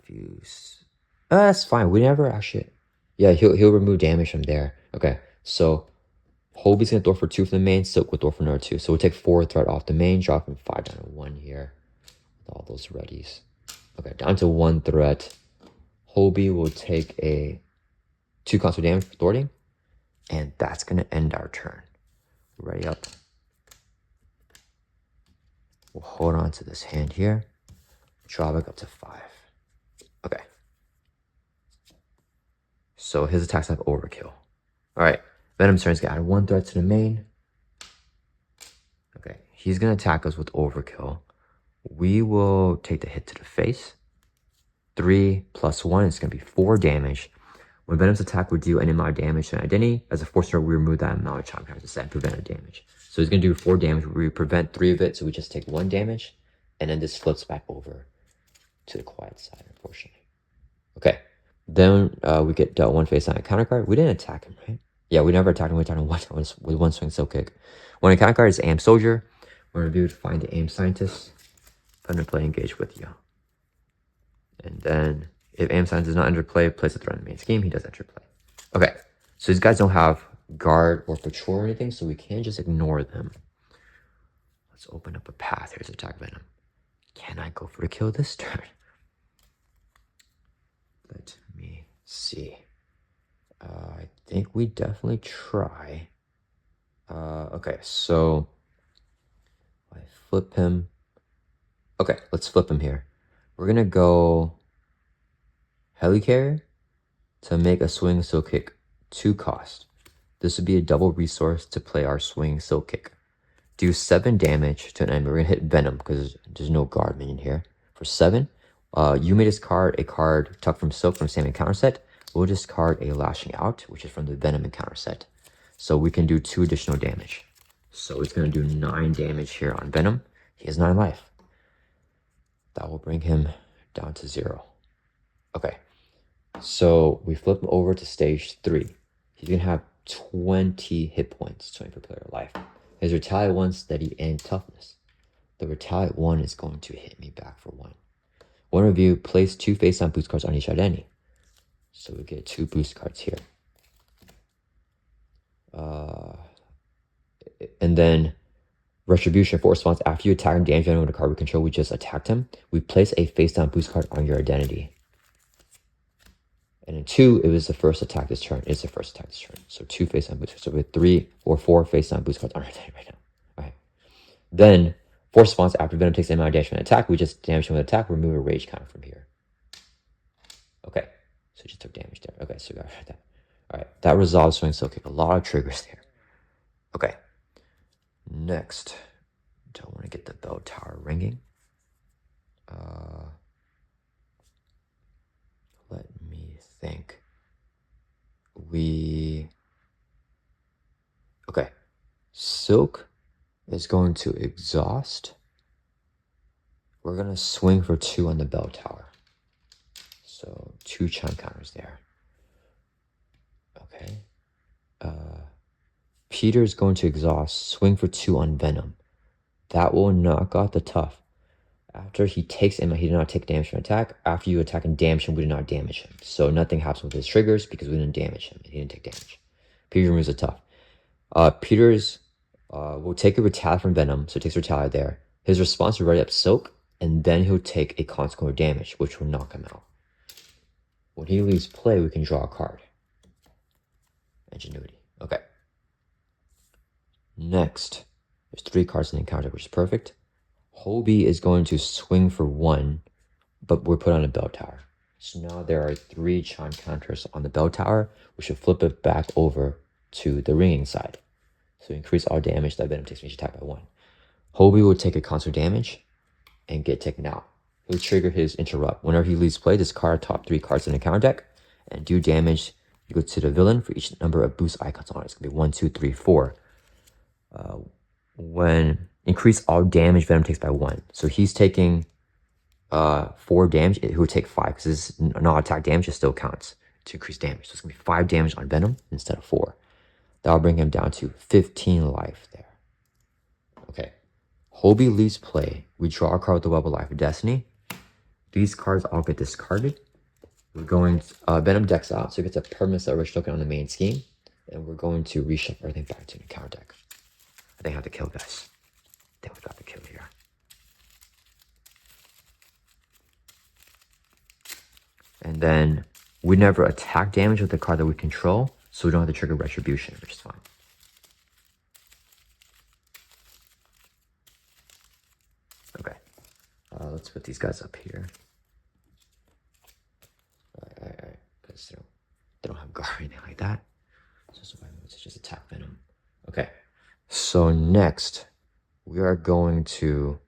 Fuse. That's fine. We never actually. Yeah, he'll remove damage from there. Okay, so Hobie's gonna throw for 2 from the main. Silk will throw for another 2. So we'll take 4 threat off the main, dropping 5 down to 1 here. With all those readies. Okay, down to 1 threat. Hobie will take a 2 constant damage for thwarting, and that's gonna end our turn. Ready up. We'll hold on to this hand here. Draw back up to 5. Okay. So his attacks have overkill. Alright. Venom's turn is gonna add 1 threat to the main. Okay. He's gonna attack us with overkill. We will take the hit to the face. 3 plus 1 is gonna be 4 damage. When Venom's attack would do any amount of damage to an identity, as a force we remove that amount of charm counters and prevent damage. So he's gonna do 4 damage. We prevent 3 of it, so we just take 1 damage, and then this flips back over to the quiet side, unfortunately. Okay. Then we get dealt 1 face on a counter card. We didn't attack him, right? Yeah, we never attacked him. We attacked him with 1 swing silk kick. When a counter card is A.I.M Soldier, we're gonna do to find the A.I.M Scientist, put into play, engage with you. And then if A.I.M Scientist does not enter play, place a threat in the main scheme, he does enter play. Okay, so these guys don't have guard or patrol or anything, so we can't just ignore them. Let's open up a path. Here's attack Venom. Can I go for the kill this turn? Let me see. I think we definitely try. Okay, so I flip him. Okay, let's flip him here. We're gonna go Helicarrier to make a swing silk kick 2 cost. This would be a double resource to play our swing silk kick. Do 7 damage to an enemy. We're gonna hit Venom because there's no guard minion here. For 7, you may discard a card tucked from Silk from the same encounter set. We'll discard a Lashing Out, which is from the Venom encounter set. So we can do 2 additional damage. So it's gonna do 9 damage here on Venom. He has 9 life. That will bring him down to 0. Okay. So we flip him over to stage 3. He's gonna have 20 hit points, 20 per player life. His retaliate 1, steady, and toughness. The retaliate 1 is going to hit me back for 1. One of you place 2 face-down boost cards on each identity. So we get 2 boost cards here. And then Retribution for response. After you attack and damage anyone with a card we control, we just attacked him. We place a face-down boost card on your identity. And in 2, it was the first attack this turn. It's the first attack this turn. So 2 face-down boost cards. So we have 3 or 4 face-down boost cards on our identity right now. Alright. Then, for response, after Venom takes the amount of damage from an attack, we just damage him with an attack, remove a rage counter from here. Okay. So he just took damage there. Okay, so we got that. Alright. That resolves swing silk kick. A lot of triggers there. Okay. Next. Don't want to get the bell tower ringing. Let me think. Okay. Silk is going to exhaust we're gonna swing for 2 on the bell tower. So 2 chunk counters there. Okay. Peter's going to exhaust, swing for 2 on Venom. That will knock out the tough. After he takes him, he did not take damage from attack. After you attack and damage him, we did not damage him. So nothing happens with his triggers because we didn't damage him. He didn't take damage. Peter removes a tough. Peter's will take a retaliate from Venom, so it takes retaliate there. His response will ready up Soak, and then he'll take a consequent damage, which will knock him out. When he leaves play, we can draw a card. Ingenuity. Okay. Next, there's 3 cards in the encounter, which is perfect. Hobie is going to swing for 1, but we're put on a bell tower. So now there are 3 charm counters on the bell tower. We should flip it back over to the ringing side. So increase all damage that Venom takes when each attack by 1. Hobie will take a constant damage and get taken out. He'll trigger his interrupt. Whenever he leaves play, discard top 3 cards in the counter deck and do damage. You go to the villain for each number of boost icons on it. It's gonna be 1, 2, 3, 4. When increase all damage Venom takes by 1. So he's taking 4 damage. He will take 5 because this non-attack damage still counts to increase damage. So it's gonna be 5 damage on Venom instead of 4. That'll bring him down to 15 life there. Okay. Hobie leaves play. We draw a card with the Web of Life of Destiny. These cards all get discarded. We're going Venom decks out, so it gets a permanent Rich token on the main scheme. And we're going to reshuffle everything back to the counter deck. I think I have to kill, guys. I think we got the kill here. And then we never attack damage with the card that we control, so we don't have to trigger Retribution, which is fine. Okay. Let's put these guys up here. Alright. Because they don't have guard or anything like that. So let's just attack Venom. Okay. So next, we are going to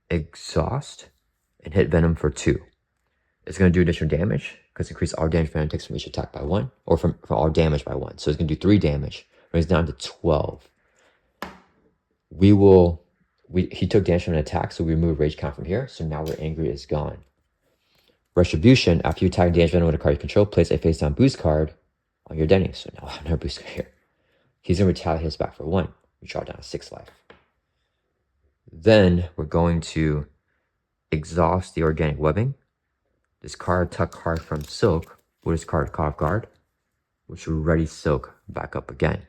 exhaust and hit Venom for 2. It's going to do additional damage because increase all damage Venom takes from each attack by 1, or from all damage by 1. So it's going to do 3 damage, brings down to 12. He took damage from an attack, so we remove rage count from here. So now our angry is gone. Retribution, after you attack damage Venom with a card you control, place a face down boost card on your Denny. So now I have another boost card here. He's going to retaliate his back for 1. We draw down 6 life. Then we're going to exhaust the organic webbing. Discard tuck card from Silk. We'll discard caught off guard, which will ready Silk back up again.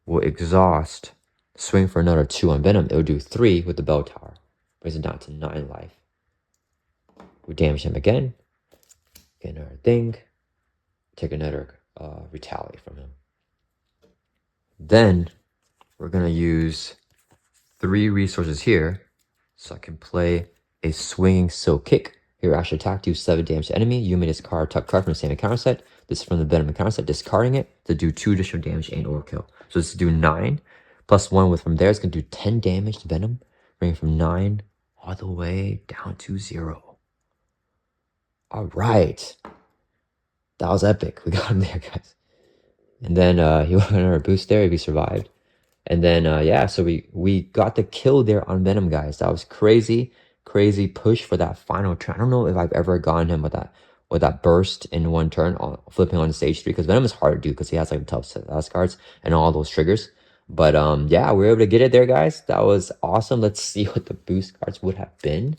We'll exhaust, swing for another 2 on Venom. It'll do 3 with the bell tower. Brings it down to 9 life. We damage him again. Get another thing. Take another retaliate from him. Then we're going to use 3 resources here. So I can play a swinging Silk kick. Here, actually attack, do 7 damage to enemy. You may discard tuck card from the same encounter set. This is from the Venom encounter set. Discarding it to do 2 additional damage and overkill. So this is do 9 plus 1 with from there. It's going to do 10 damage to Venom. Bring it from 9 all the way down to 0. All right. That was epic. We got him there, guys. And then he went on our boost there if he survived. And then, yeah, so we got the kill there on Venom, guys. That was crazy push for that final turn. I don't know if I've ever gotten him with that burst in 1 turn, flipping on stage 3, because Venom is hard to do because he has like a tough set of cards and all those triggers. But yeah, we were able to get it there, guys. That was awesome. Let's see what the boost cards would have been.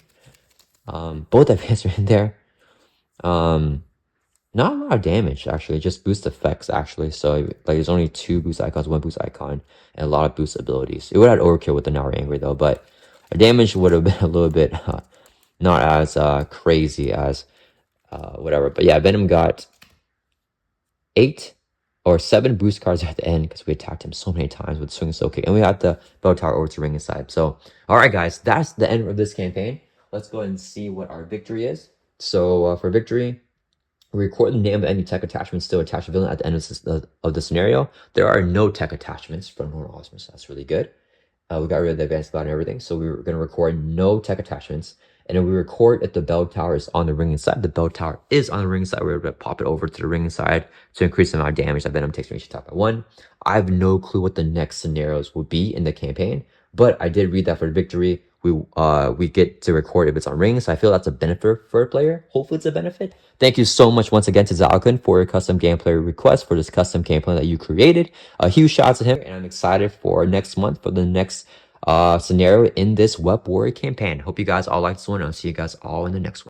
Both of his are in there. Not a lot of damage, actually. Just boost effects, actually. So, like, there's only 2 boost icons, 1 boost icon, and a lot of boost abilities. It would have had overkill with the Now We're Angry, though, but the damage would have been a little bit not as crazy as whatever. But yeah, Venom got 8 or 7 boost cards at the end because we attacked him so many times with Swing Soul Kick. And we had the Bell Tower over to ring inside. So, alright, guys, that's the end of this campaign. Let's go ahead and see what our victory is. So, for victory, we record the name of any tech attachment still attached to villain at the end of the scenario. There are no tech attachments from Normal Awesome, so that's really good. We got rid of the advanced cloud and everything, so we were going to record no tech attachments. And then we record if the bell tower is on the ring side. The bell tower is on the ring side. We're going to pop it over to the ring side to increase the amount of damage that Venom takes from each attack by 1. I have no clue what the next scenarios will be in the campaign, but I did read that for the victory, we get to record if it's on ring. So I feel that's a benefit for a player. Hopefully it's a benefit. Thank you so much once again to Zalkun for your custom gameplay request for this custom gameplay that you created. A huge shout out to him, and I'm excited for next month for the next scenario in this Web Warrior campaign. Hope you guys all like this one, and I'll see you guys all in the next one.